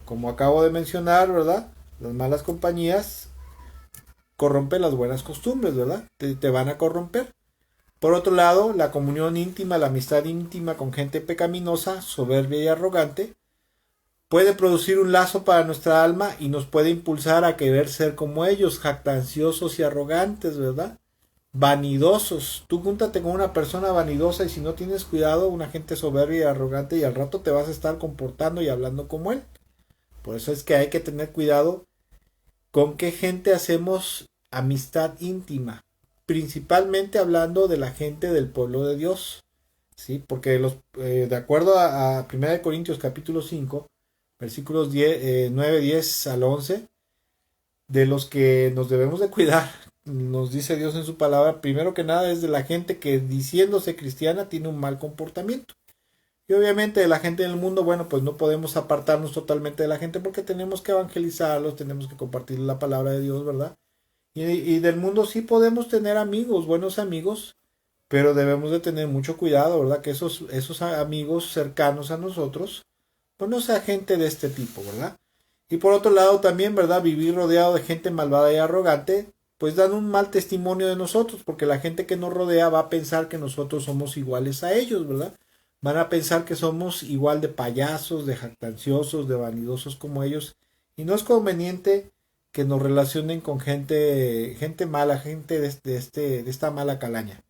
como acabo de mencionar, ¿verdad? Las malas compañías corrompen las buenas costumbres, ¿verdad? Te van a corromper. Por otro lado, la comunión íntima, la amistad íntima con gente pecaminosa, soberbia y arrogante, puede producir un lazo para nuestra alma y nos puede impulsar a querer ser como ellos, jactanciosos y arrogantes, ¿verdad? Vanidosos. Tú júntate con una persona vanidosa y si no tienes cuidado, una gente soberbia y arrogante y al rato te vas a estar comportando y hablando como él. Por eso es que hay que tener cuidado con qué gente hacemos amistad íntima, principalmente hablando de la gente del pueblo de Dios, ¿sí? Porque de acuerdo a 1 Corintios capítulo 5, versículos 9, 10 al 11, de los que nos debemos de cuidar, nos dice Dios en su palabra, primero que nada es de la gente que diciéndose cristiana tiene un mal comportamiento. Y obviamente de la gente del mundo, bueno, pues no podemos apartarnos totalmente de la gente porque tenemos que evangelizarlos, tenemos que compartir la palabra de Dios, ¿verdad? Y del mundo sí podemos tener amigos, buenos amigos, pero debemos de tener mucho cuidado, ¿verdad? Que esos amigos cercanos a nosotros, pues no sea gente de este tipo, ¿verdad? Y por otro lado también, ¿verdad? Vivir rodeado de gente malvada y arrogante, pues dan un mal testimonio de nosotros, porque la gente que nos rodea va a pensar que nosotros somos iguales a ellos, ¿verdad? Van a pensar que somos igual de payasos, de jactanciosos, de vanidosos como ellos. Y no es conveniente que nos relacionen con gente mala, gente de esta mala calaña.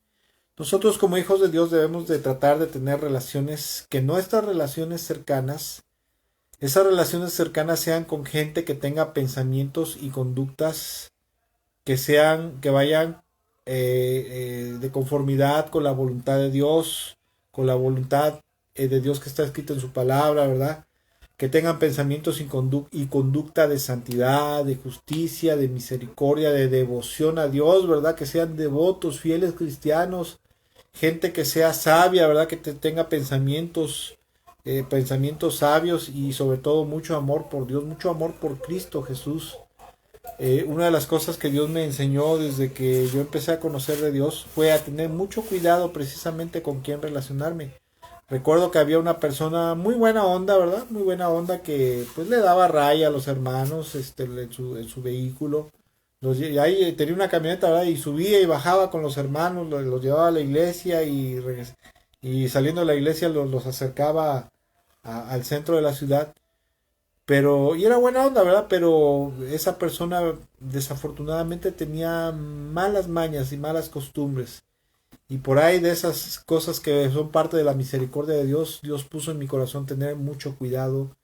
Nosotros como hijos de Dios debemos de tratar de tener relaciones, que nuestras relaciones cercanas, esas relaciones cercanas sean con gente que tenga pensamientos y conductas que vayan de conformidad con la voluntad de Dios, con la voluntad de Dios que está escrita en su palabra, ¿verdad? Que tengan pensamientos y conducta de santidad, de justicia, de misericordia, de devoción a Dios, ¿verdad? Que sean devotos, fieles cristianos, gente que sea sabia, ¿verdad? Que tenga pensamientos sabios y sobre todo mucho amor por Dios, mucho amor por Cristo Jesús. Una de las cosas que Dios me enseñó desde que yo empecé a conocer de Dios fue a tener mucho cuidado precisamente con quién relacionarme. Recuerdo que había una persona muy buena onda, ¿verdad? Muy buena onda que pues le daba raya a los hermanos en su vehículo. Y ahí tenía una camioneta, ¿verdad? Y subía y bajaba con los hermanos, los llevaba a la iglesia y saliendo de la iglesia los acercaba al centro de la ciudad. Y era buena onda, ¿verdad? Pero esa persona desafortunadamente tenía malas mañas y malas costumbres. Y por ahí de esas cosas que son parte de la misericordia de Dios, Dios puso en mi corazón tener mucho cuidado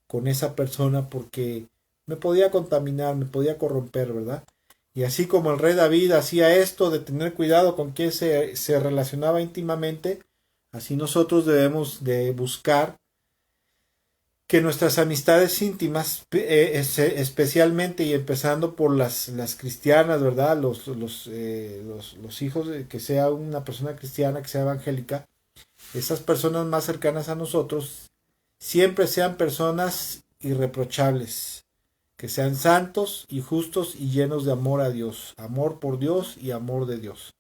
con esa persona porque me podía contaminar, me podía corromper, ¿verdad? Y así como el rey David hacía esto de tener cuidado con quien se relacionaba íntimamente, así nosotros debemos de buscar que nuestras amistades íntimas, especialmente y empezando por las cristianas, ¿verdad? Los hijos, que sea una persona cristiana, que sea evangélica, esas personas más cercanas a nosotros, siempre sean personas irreprochables, que sean santos y justos y llenos de amor a Dios, amor por Dios y amor de Dios.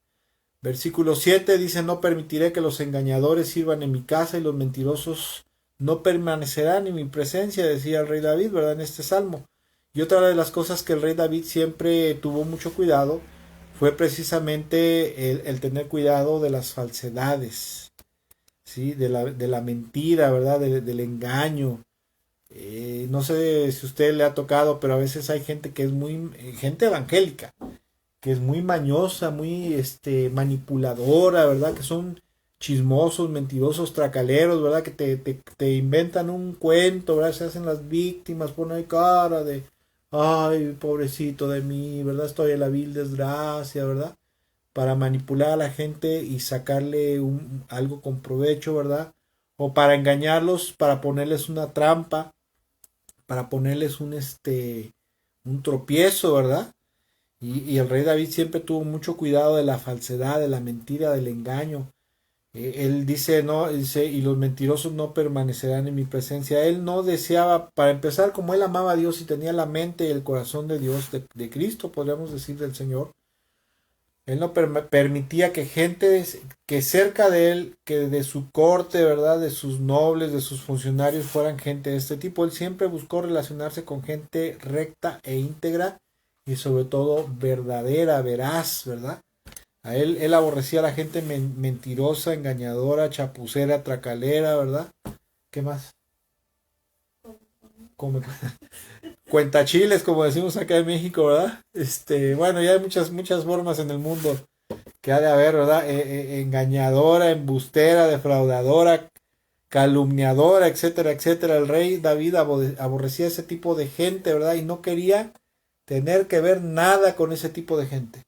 Versículo 7 dice: no permitiré que los engañadores sirvan en mi casa y los mentirosos no permanecerán en mi presencia, decía el rey David, ¿verdad? En este salmo. Y otra de las cosas que el rey David siempre tuvo mucho cuidado fue precisamente el tener cuidado de las falsedades, ¿sí? De la mentira, ¿verdad? Del engaño. No sé si a usted le ha tocado, pero a veces hay gente que es muy, gente evangélica, que es muy mañosa, muy manipuladora, ¿verdad? Que son chismosos, mentirosos, tracaleros, ¿verdad? Que te inventan un cuento, ¿verdad? Se hacen las víctimas, ponen cara de, ay, pobrecito de mí, ¿verdad? Estoy en la vil desgracia, ¿verdad? Para manipular a la gente y sacarle algo con provecho, ¿verdad? O para engañarlos, para ponerles una trampa, para ponerles un tropiezo, ¿verdad? Y el rey David siempre tuvo mucho cuidado de la falsedad, de la mentira, del engaño. Él dice, no, dice, y los mentirosos no permanecerán en mi presencia. Él no deseaba, para empezar, como él amaba a Dios y tenía la mente y el corazón de Dios, de Cristo, podríamos decir, del Señor, él no permitía que gente que cerca de él, que de su corte, ¿verdad? De sus nobles, de sus funcionarios, fueran gente de este tipo. Él siempre buscó relacionarse con gente recta e íntegra y sobre todo verdadera, veraz, ¿verdad? Él aborrecía a la gente mentirosa, engañadora, chapucera, tracalera, ¿verdad? ¿Qué más? Come, cuentachiles, como decimos acá en México, ¿verdad? Bueno, ya hay muchas formas en el mundo que ha de haber, ¿verdad? Engañadora, embustera, defraudadora, calumniadora, etcétera, etcétera. El rey David aborrecía ese tipo de gente, ¿verdad? Y no quería tener que ver nada con ese tipo de gente.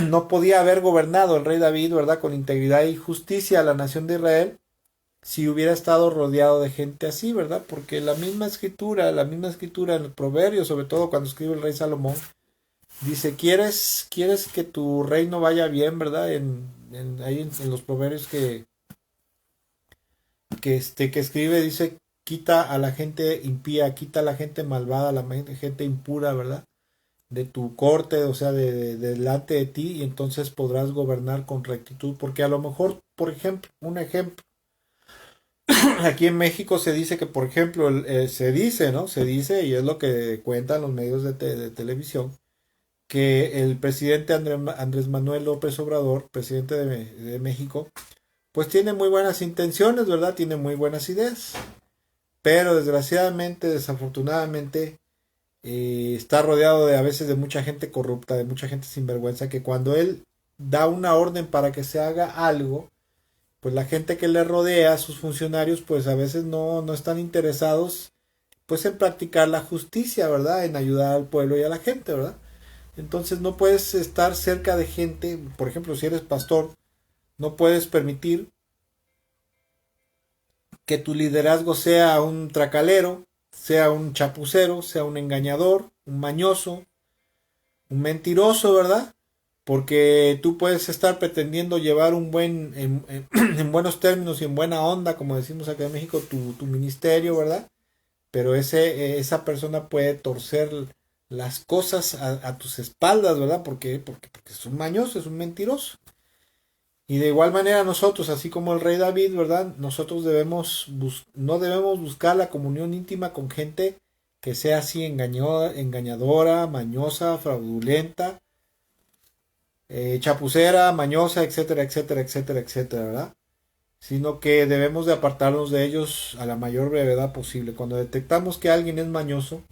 No podía haber gobernado el rey David, ¿verdad? Con integridad y justicia a la nación de Israel si hubiera estado rodeado de gente así, ¿verdad? Porque la misma escritura en el Proverbio, sobre todo cuando escribe el rey Salomón, dice, ¿quieres que tu reino vaya bien, ¿verdad? Ahí en los proverbios que escribe, dice, quita a la gente impía, quita a la gente malvada, a la gente impura, ¿verdad? De tu corte, o sea, delante de ti, y entonces podrás gobernar con rectitud, porque a lo mejor, por ejemplo, un ejemplo, aquí en México se dice que, por ejemplo, se dice, ¿no? Se dice, y es lo que cuentan los medios de televisión, que el presidente Andrés Manuel López Obrador, presidente de México, pues tiene muy buenas intenciones, ¿verdad? Tiene muy buenas ideas, pero desgraciadamente, desafortunadamente, está rodeado a veces de mucha gente corrupta, de mucha gente sinvergüenza, que cuando él da una orden para que se haga algo, pues la gente que le rodea, sus funcionarios, pues a veces no están interesados pues en practicar la justicia, ¿verdad? En ayudar al pueblo y a la gente, ¿verdad? Entonces no puedes estar cerca de gente, por ejemplo, si eres pastor, no puedes permitir que tu liderazgo sea un tracalero, sea un chapucero, sea un engañador, un mañoso, un mentiroso, ¿verdad? Porque tú puedes estar pretendiendo llevar en buenos términos y en buena onda, como decimos acá en México, tu ministerio, ¿verdad? Pero esa persona puede torcer las cosas a tus espaldas, ¿verdad? Porque es un mañoso, es un mentiroso. Y de igual manera nosotros, así como el rey David, ¿verdad? Nosotros no debemos buscar la comunión íntima con gente que sea así engañadora, mañosa, fraudulenta, chapucera, mañosa, etcétera, etcétera, etcétera, etcétera, ¿verdad? Sino que debemos de apartarnos de ellos a la mayor brevedad posible. Cuando detectamos que alguien es mañoso,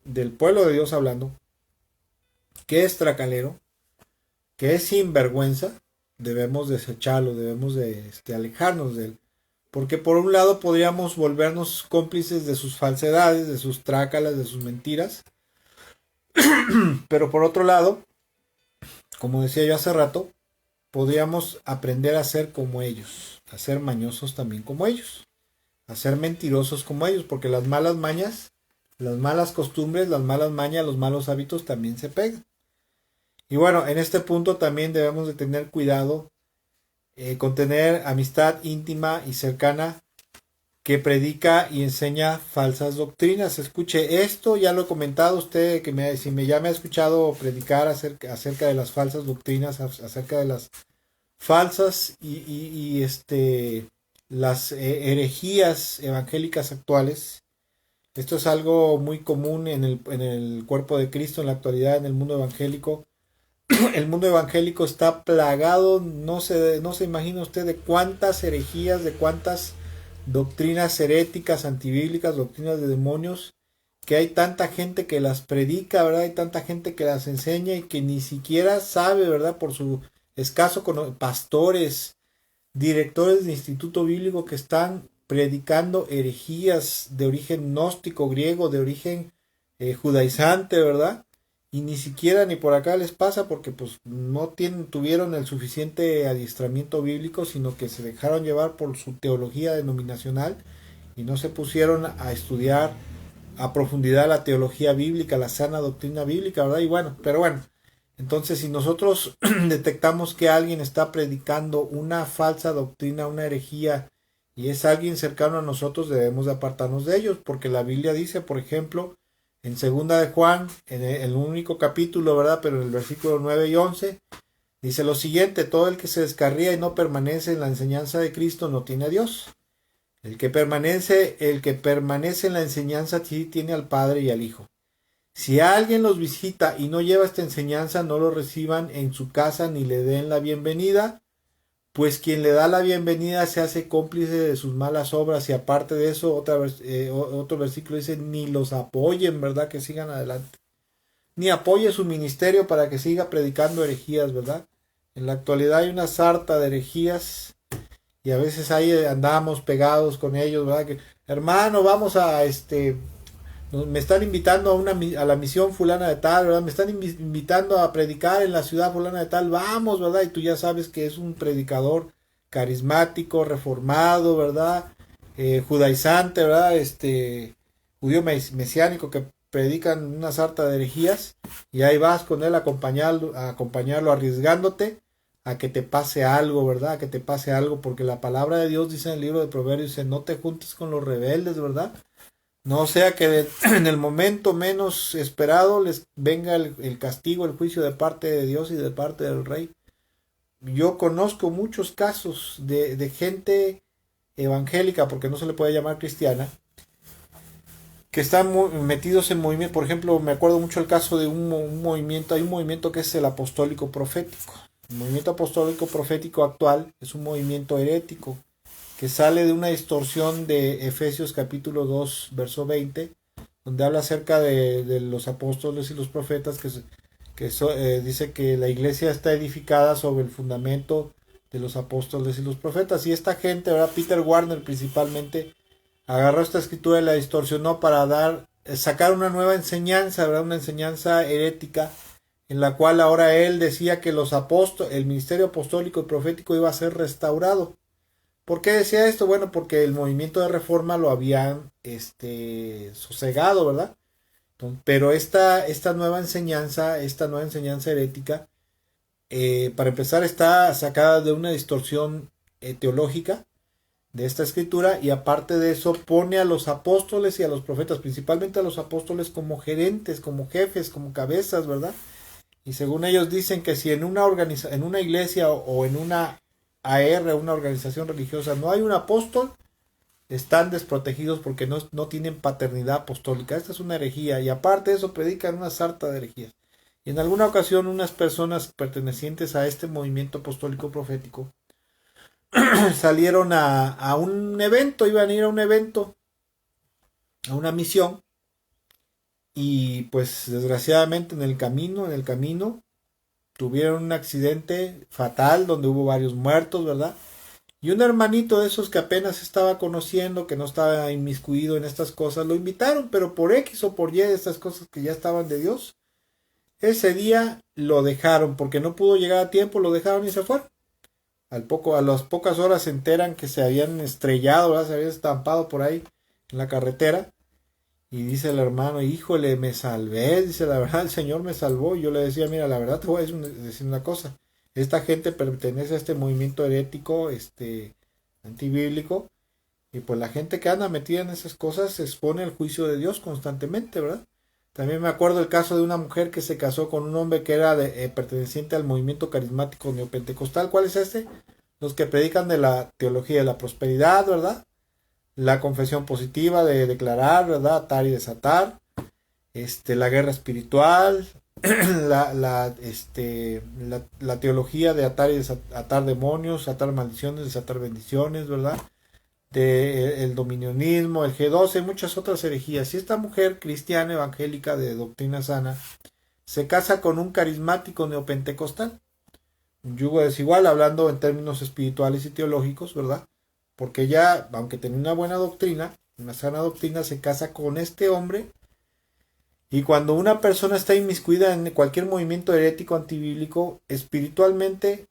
del pueblo de Dios hablando, que es tracalero, que es sinvergüenza, debemos desecharlo, debemos de alejarnos de él. Porque por un lado podríamos volvernos cómplices de sus falsedades, de sus trácalas, de sus mentiras, pero por otro lado, como decía yo hace rato, podríamos aprender a ser como ellos, a ser mañosos también como ellos, a ser mentirosos como ellos, porque las malas mañas, las malas costumbres, las malas mañas, los malos hábitos también se pegan. Y bueno, en este punto también debemos de tener cuidado con tener amistad íntima y cercana que predica y enseña falsas doctrinas. Escuche esto, ya lo he comentado usted, que si ya me ha escuchado predicar acerca de las falsas doctrinas, acerca de las falsas las herejías evangélicas actuales. Esto es algo muy común en el cuerpo de Cristo en la actualidad, en el mundo evangélico. El mundo evangélico está plagado, no se imagina usted de cuántas herejías, de cuántas doctrinas heréticas, antibíblicas, doctrinas de demonios, que hay tanta gente que las predica, ¿verdad? Hay tanta gente que las enseña y que ni siquiera sabe, ¿verdad? Por su escaso pastores, directores de instituto bíblico que están predicando herejías de origen gnóstico griego, de origen judaizante, ¿verdad? Y ni siquiera ni por acá les pasa porque pues no tuvieron el suficiente adiestramiento bíblico, sino que se dejaron llevar por su teología denominacional y no se pusieron a estudiar a profundidad la teología bíblica, la sana doctrina bíblica, ¿verdad? Y bueno, pero bueno, entonces si nosotros detectamos que alguien está predicando una falsa doctrina, una herejía, y es alguien cercano a nosotros, debemos de apartarnos de ellos, porque la Biblia dice, por ejemplo, en segunda de Juan, en el único capítulo, ¿verdad? Pero en el versículo 9 y 11, dice lo siguiente: todo el que se descarría y no permanece en la enseñanza de Cristo no tiene a Dios. El que permanece en la enseñanza sí tiene al Padre y al Hijo. Si alguien los visita y no lleva esta enseñanza, no lo reciban en su casa ni le den la bienvenida, pues quien le da la bienvenida se hace cómplice de sus malas obras. Y aparte de eso, otro versículo dice, ni los apoyen, ¿verdad? Que sigan adelante. Ni apoye su ministerio para que siga predicando herejías, ¿verdad? En la actualidad hay una sarta de herejías y a veces ahí andamos pegados con ellos, ¿verdad? Que, hermano, vamos a me están invitando a la misión fulana de tal, ¿verdad? Me están invitando a predicar en la ciudad fulana de tal, vamos, ¿verdad? Y tú ya sabes que es un predicador carismático, reformado, ¿verdad? Judaizante, ¿verdad? Judío mesiánico que predican una sarta de herejías y ahí vas con él a acompañarlo arriesgándote a que te pase algo, ¿verdad? A que te pase algo, porque la palabra de Dios dice en el libro de Proverbios, dice, no te juntes con los rebeldes, ¿verdad? No sea que en el momento menos esperado les venga el castigo, el juicio de parte de Dios y de parte del rey. Yo conozco muchos casos de gente evangélica, porque no se le puede llamar cristiana, que están metidos en movimiento. Por ejemplo, me acuerdo mucho el caso de un movimiento, hay un movimiento que es el apostólico profético. El movimiento apostólico profético actual es un movimiento herético, que sale de una distorsión de Efesios capítulo 2, verso 20, donde habla acerca de los apóstoles y los profetas, dice que la iglesia está edificada sobre el fundamento de los apóstoles y los profetas. Y esta gente, ¿verdad? Peter Warner principalmente, agarró esta escritura y la distorsionó para sacar una nueva enseñanza, ¿verdad? Una enseñanza herética, en la cual ahora él decía que el ministerio apostólico y profético iba a ser restaurado. ¿Por qué decía esto? Bueno, porque el movimiento de reforma lo habían sosegado, ¿verdad? Pero esta nueva enseñanza herética, para empezar, está sacada de una distorsión teológica de esta escritura, y aparte de eso pone a los apóstoles y a los profetas, principalmente a los apóstoles, como gerentes, como jefes, como cabezas, ¿verdad? Y según ellos dicen que si en una iglesia o en una una organización religiosa, no hay un apóstol, están desprotegidos porque no tienen paternidad apostólica. Esta es una herejía, y aparte de eso predican una sarta de herejías. Y en alguna ocasión unas personas pertenecientes a este movimiento apostólico profético salieron a un evento, iban a ir a un evento, a una misión, y pues desgraciadamente en el camino tuvieron un accidente fatal donde hubo varios muertos, ¿verdad? Y un hermanito de esos que apenas estaba conociendo, que no estaba inmiscuido en estas cosas, lo invitaron, pero por X o por Y de estas cosas que ya estaban de Dios, ese día lo dejaron, porque no pudo llegar a tiempo, lo dejaron y se fueron. A las pocas horas se enteran que se habían estrellado, ¿verdad? Se habían estampado por ahí en la carretera. Y dice el hermano, híjole, me salvé. Dice, la verdad, el Señor me salvó. Y yo le decía, mira, la verdad te voy a decir una cosa. Esta gente pertenece a este movimiento herético, antibíblico. Y pues la gente que anda metida en esas cosas se expone al juicio de Dios constantemente, ¿verdad? También me acuerdo el caso de una mujer que se casó con un hombre que era perteneciente al movimiento carismático neopentecostal. ¿Cuál es este? Los que predican de la teología de la prosperidad, ¿verdad? La confesión positiva de declarar, ¿verdad? Atar y desatar. La guerra espiritual. La teología de atar y desatar demonios, atar maldiciones, desatar bendiciones, ¿verdad? El dominionismo, el G12, muchas otras herejías. Y esta mujer cristiana evangélica de doctrina sana se casa con un carismático neopentecostal, un yugo desigual, hablando en términos espirituales y teológicos, ¿verdad? Porque ella, aunque tenía una buena doctrina, una sana doctrina, se casa con este hombre. Y cuando una persona está inmiscuida en cualquier movimiento herético antibíblico, espiritualmente,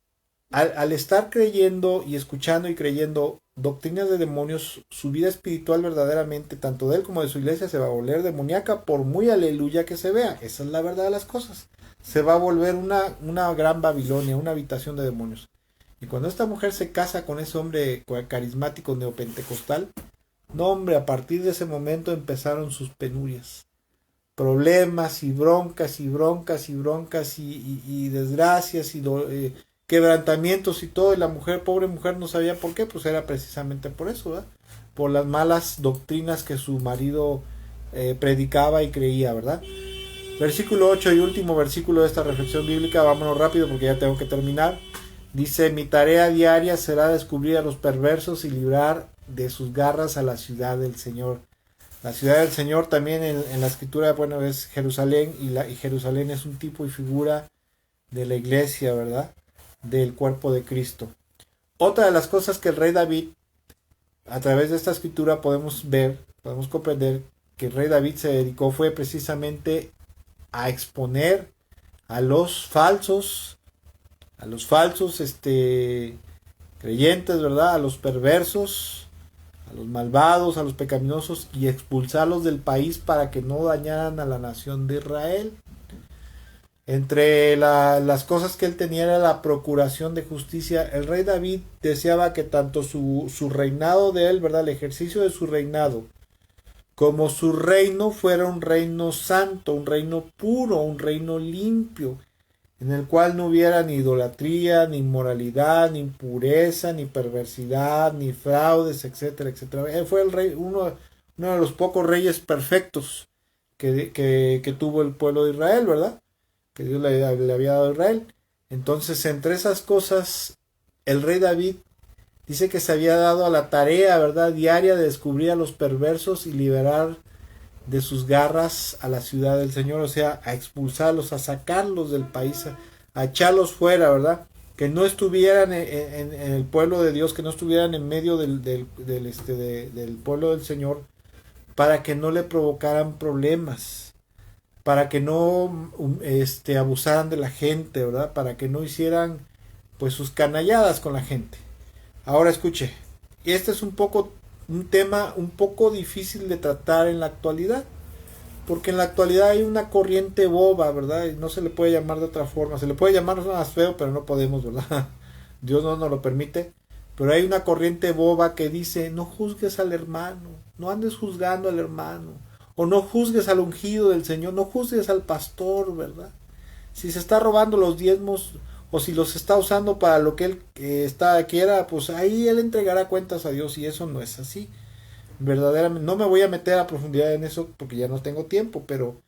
al estar creyendo y escuchando y creyendo doctrinas de demonios, su vida espiritual verdaderamente, tanto de él como de su iglesia, se va a volver demoníaca por muy aleluya que se vea. Esa es la verdad de las cosas. Se va a volver una gran Babilonia, una habitación de demonios. Y cuando esta mujer se casa con ese hombre carismático neopentecostal, no hombre, a partir de ese momento empezaron sus penurias. Problemas y broncas y broncas y broncas y desgracias y quebrantamientos y todo, y la mujer, pobre mujer, no sabía por qué, pues era precisamente por eso, ¿verdad? Por las malas doctrinas que su marido predicaba y creía, ¿verdad? Versículo 8 y último versículo de esta reflexión bíblica, vámonos rápido porque ya tengo que terminar. Dice, mi tarea diaria será descubrir a los perversos y librar de sus garras a la ciudad del Señor. La ciudad del Señor también en la escritura, bueno, es Jerusalén, y Jerusalén es un tipo y figura de la iglesia, ¿verdad? Del cuerpo de Cristo. Otra de las cosas que el rey David, a través de esta escritura podemos comprender que el rey David se dedicó fue precisamente a exponer a los falsos creyentes, ¿verdad? A los perversos, a los malvados, a los pecaminosos, y expulsarlos del país para que no dañaran a la nación de Israel. Entre las cosas que él tenía era la procuración de justicia. El rey David deseaba que tanto su reinado de él, ¿verdad? El ejercicio de su reinado, como su reino fuera un reino santo, un reino puro, un reino limpio, en el cual no hubiera ni idolatría, ni inmoralidad, ni impureza, ni perversidad, ni fraudes, etcétera, etcétera. Él fue el rey, uno de los pocos reyes perfectos que tuvo el pueblo de Israel, ¿verdad? Que Dios le había dado a Israel. Entonces, entre esas cosas, el rey David dice que se había dado a la tarea, ¿verdad?, diaria de descubrir a los perversos y liberar de sus garras a la ciudad del Señor, o sea, a expulsarlos, a sacarlos del país, a echarlos fuera, ¿verdad? Que no estuvieran en el pueblo de Dios, que no estuvieran en medio del pueblo del Señor, para que no le provocaran problemas, para que no abusaran de la gente, ¿verdad? Para que no hicieran pues sus canalladas con la gente. Ahora escuche, este es un tema un poco difícil de tratar en la actualidad, porque en la actualidad hay una corriente boba, ¿verdad? Y no se le puede llamar de otra forma, se le puede llamar más feo, pero no podemos, ¿verdad? Dios no nos lo permite, pero hay una corriente boba que dice, no juzgues al hermano, no andes juzgando al hermano, o no juzgues al ungido del Señor, no juzgues al pastor, ¿verdad? Si se está robando los diezmos, o si los está usando para lo que él quiera, pues ahí él entregará cuentas a Dios, y eso no es así. Verdaderamente, no me voy a meter a profundidad en eso porque ya no tengo tiempo, pero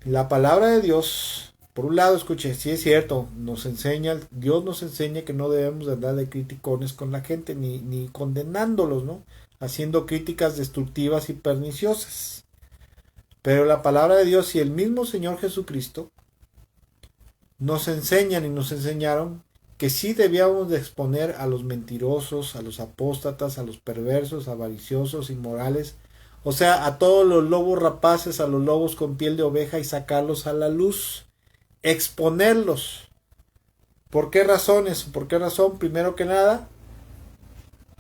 la palabra de Dios, por un lado, escuche, sí es cierto, Dios nos enseña que no debemos andar de criticones con la gente, ni condenándolos, ¿no? Haciendo críticas destructivas y perniciosas. Pero la palabra de Dios y el mismo Señor Jesucristo nos enseñan y nos enseñaron que sí debíamos de exponer a los mentirosos, a los apóstatas, a los perversos, avariciosos, inmorales, o sea, a todos los lobos rapaces, a los lobos con piel de oveja, y sacarlos a la luz, exponerlos, ¿Por qué razones? ¿Por qué razón? Primero que nada,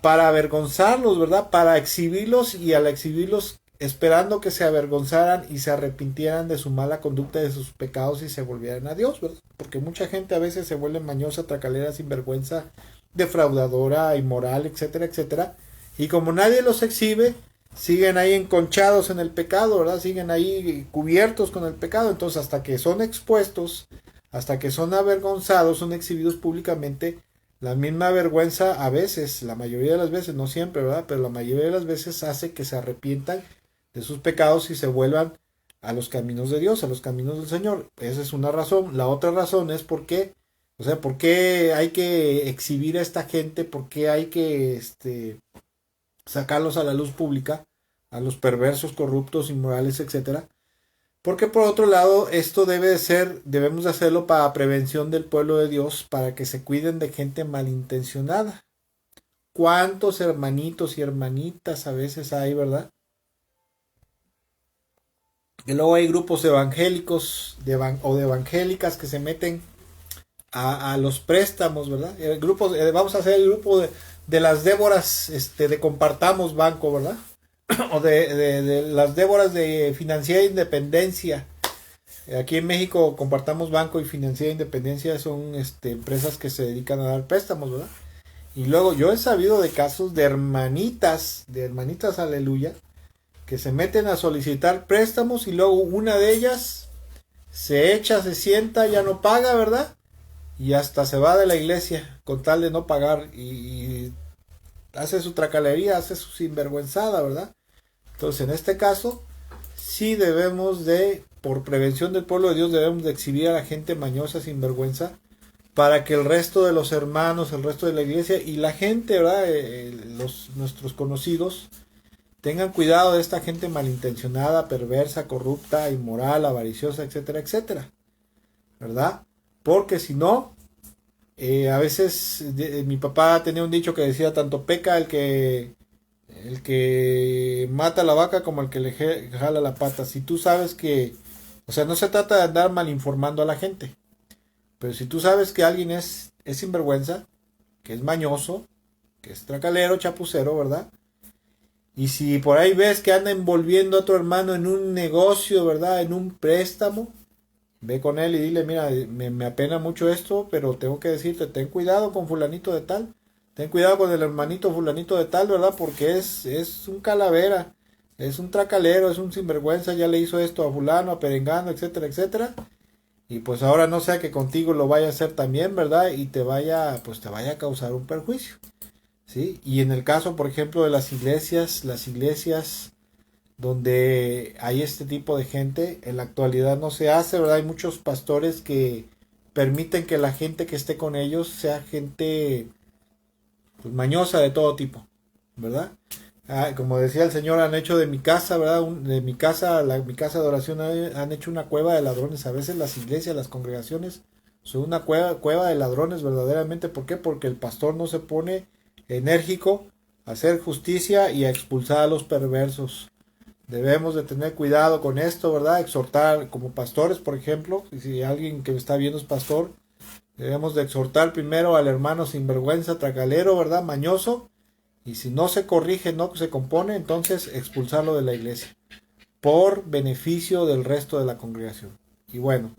para avergonzarlos, ¿verdad? Para exhibirlos, y al exhibirlos esperando que se avergonzaran y se arrepintieran de su mala conducta, de sus pecados, y se volvieran a Dios, ¿verdad? Porque mucha gente a veces se vuelve mañosa, tracalera, sinvergüenza, defraudadora, inmoral, etcétera, etcétera. Y como nadie los exhibe, siguen ahí enconchados en el pecado, ¿verdad? Siguen ahí cubiertos con el pecado. Entonces, hasta que son expuestos, hasta que son avergonzados, son exhibidos públicamente, la misma vergüenza a veces, la mayoría de las veces, no siempre, ¿verdad? Pero la mayoría de las veces hace que se arrepientan de sus pecados y se vuelvan a los caminos de Dios, a los caminos del Señor. Esa es una razón. La otra razón es por qué, o sea, por qué hay que exhibir a esta gente, por qué hay que sacarlos a la luz pública, a los perversos, corruptos, inmorales, etcétera. Porque por otro lado, esto debemos de hacerlo para prevención del pueblo de Dios, para que se cuiden de gente malintencionada. ¿Cuántos hermanitos y hermanitas a veces hay, verdad? Y luego hay grupos evangélicos o de evangélicas que se meten a los préstamos, ¿verdad? Grupos, vamos a hacer el grupo de las Déboras de Compartamos Banco, ¿verdad? O de las Déboras de Financiera Independencia. Aquí en México, Compartamos Banco y Financiera Independencia son empresas que se dedican a dar préstamos, ¿verdad? Y luego yo he sabido de casos de hermanitas, aleluya, que se meten a solicitar préstamos y luego una de ellas se echa, se sienta, ya no paga, ¿verdad? Y hasta se va de la iglesia con tal de no pagar, y hace su tracalería, hace su sinvergüenzada, ¿verdad? Entonces, en este caso, sí debemos de, por prevención del pueblo de Dios, debemos de exhibir a la gente mañosa, sinvergüenza, para que el resto de los hermanos, el resto de la iglesia y la gente, ¿verdad? Nuestros conocidos, tengan cuidado de esta gente malintencionada, perversa, corrupta, inmoral, avariciosa, etcétera, etcétera, ¿verdad? Porque si no, a veces mi papá tenía un dicho que decía: tanto peca el que mata la vaca como el que le jala la pata. Si tú sabes que, o sea, no se trata de andar mal informando a la gente, pero si tú sabes que alguien es sinvergüenza, que es mañoso, que es tracalero, chapucero, ¿verdad? Y si por ahí ves que anda envolviendo a tu hermano en un negocio, ¿verdad? En un préstamo, ve con él y dile: mira, me apena mucho esto, pero tengo que decirte, ten cuidado con fulanito de tal. Ten cuidado con el hermanito fulanito de tal, ¿verdad? Porque es un calavera, es un tracalero, es un sinvergüenza, ya le hizo esto a fulano, a perengano, etcétera, etcétera. Y pues ahora no sea que contigo lo vaya a hacer también, ¿verdad? Y te vaya a causar un perjuicio, ¿sí? Y en el caso, por ejemplo, de las iglesias donde hay este tipo de gente, en la actualidad no se hace, ¿verdad? Hay muchos pastores que permiten que la gente que esté con ellos sea gente, pues, mañosa de todo tipo, ¿verdad? Como decía el Señor, han hecho de mi casa, ¿verdad? De mi casa, mi casa de oración, han hecho una cueva de ladrones. A veces las iglesias, las congregaciones son una cueva de ladrones verdaderamente. ¿Por qué? Porque el pastor no se pone enérgico a hacer justicia y a expulsar a los perversos. Debemos de tener cuidado con esto, ¿verdad? Exhortar como pastores, por ejemplo, si alguien que me está viendo es pastor, debemos de exhortar primero al hermano sinvergüenza, tracalero, ¿verdad? Mañoso. Y si no se corrige, no se compone, entonces expulsarlo de la iglesia, por beneficio del resto de la congregación. Y bueno,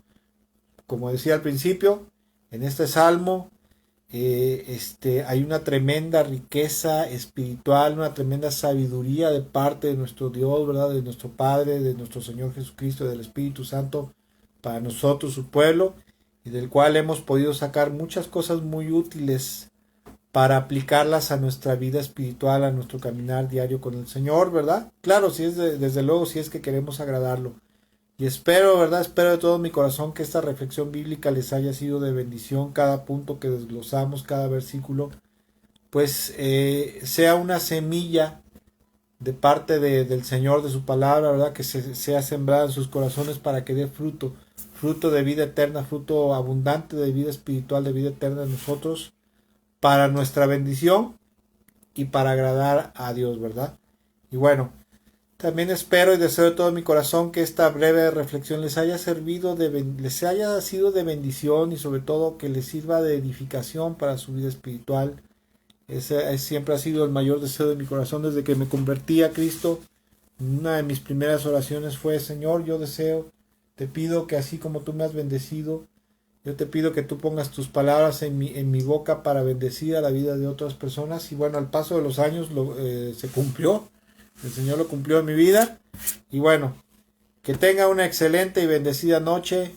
como decía al principio, en este salmo hay una tremenda riqueza espiritual, una tremenda sabiduría de parte de nuestro Dios, ¿verdad? De nuestro Padre, de nuestro Señor Jesucristo, del Espíritu Santo, para nosotros, su pueblo, y del cual hemos podido sacar muchas cosas muy útiles para aplicarlas a nuestra vida espiritual, a nuestro caminar diario con el Señor, ¿verdad? Claro, si es desde luego, si es que queremos agradarlo. Y espero, ¿verdad? Espero de todo mi corazón que esta reflexión bíblica les haya sido de bendición. Cada punto que desglosamos, cada versículo, pues sea una semilla de parte del Señor, de su palabra, ¿verdad? Que sea sembrada en sus corazones para que dé fruto, fruto de vida eterna, fruto abundante de vida espiritual, de vida eterna en nosotros, para nuestra bendición y para agradar a Dios, ¿verdad? Y bueno, También espero y deseo de todo mi corazón que esta breve reflexión les haya servido les haya sido de bendición y sobre todo que les sirva de edificación para su vida espiritual. Ese siempre ha sido el mayor deseo de mi corazón desde que me convertí a Cristo. Una de mis primeras oraciones fue: Señor, yo deseo, te pido que así como tú me has bendecido, yo te pido que tú pongas tus palabras en mi boca para bendecir a la vida de otras personas. Y bueno, al paso de los años se cumplió. El Señor lo cumplió en mi vida. Y bueno, que tenga una excelente y bendecida noche.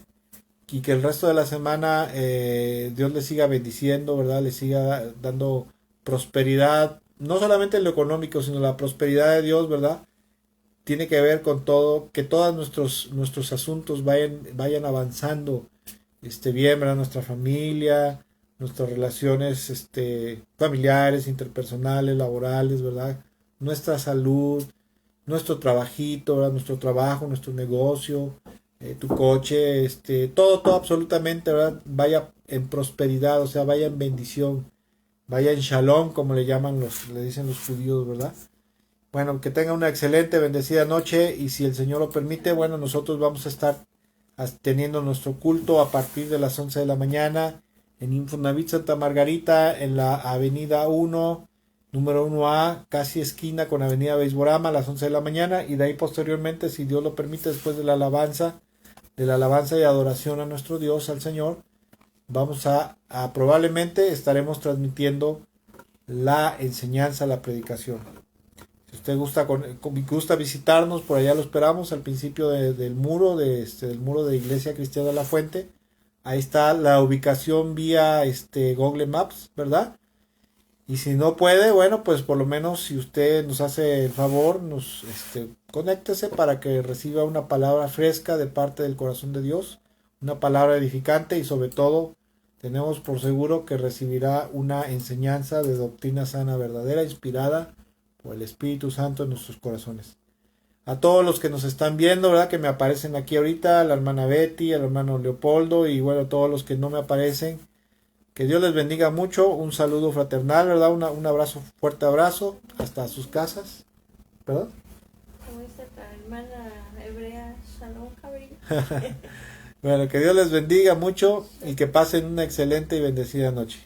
Y que el resto de la semana Dios le siga bendiciendo, ¿verdad? Le siga dando prosperidad. No solamente en lo económico, sino la prosperidad de Dios, ¿verdad? Tiene que ver con todo. Que todos nuestros asuntos vayan avanzando bien, ¿verdad? Nuestra familia, nuestras relaciones familiares, interpersonales, laborales, ¿verdad? Nuestra salud, nuestro trabajito, ¿verdad? Nuestro trabajo, nuestro negocio, tu coche, todo absolutamente, ¿verdad? Vaya en prosperidad, o sea, vaya en bendición, vaya en shalom, como le dicen los judíos, ¿verdad? Bueno, que tenga una excelente, bendecida noche, y si el Señor lo permite, bueno, nosotros vamos a estar teniendo nuestro culto a partir de las 11 de la mañana en Infonavit Santa Margarita, en la avenida 1, número 1A, casi esquina con avenida Beisborama, a las 11 de la mañana, y de ahí posteriormente, si Dios lo permite, después de la alabanza y adoración a nuestro Dios, al Señor, vamos a probablemente estaremos transmitiendo la enseñanza, la predicación. Si usted gusta visitarnos, por allá lo esperamos al principio del muro del muro de Iglesia Cristiana de la Fuente. Ahí está la ubicación vía Google Maps, ¿verdad? Y si no puede, bueno, pues por lo menos si usted nos hace el favor, conéctese para que reciba una palabra fresca de parte del corazón de Dios, una palabra edificante, y sobre todo tenemos por seguro que recibirá una enseñanza de doctrina sana, verdadera, inspirada por el Espíritu Santo en nuestros corazones. A todos los que nos están viendo, ¿verdad? Que me aparecen aquí ahorita, a la hermana Betty, al hermano Leopoldo, y bueno, a todos los que no me aparecen, que Dios les bendiga mucho. Un saludo fraternal, ¿verdad? Un abrazo, fuerte abrazo, hasta sus casas, ¿verdad? Como dice la hermana hebrea, Shalom Cabri. Bueno, que Dios les bendiga mucho y que pasen una excelente y bendecida noche.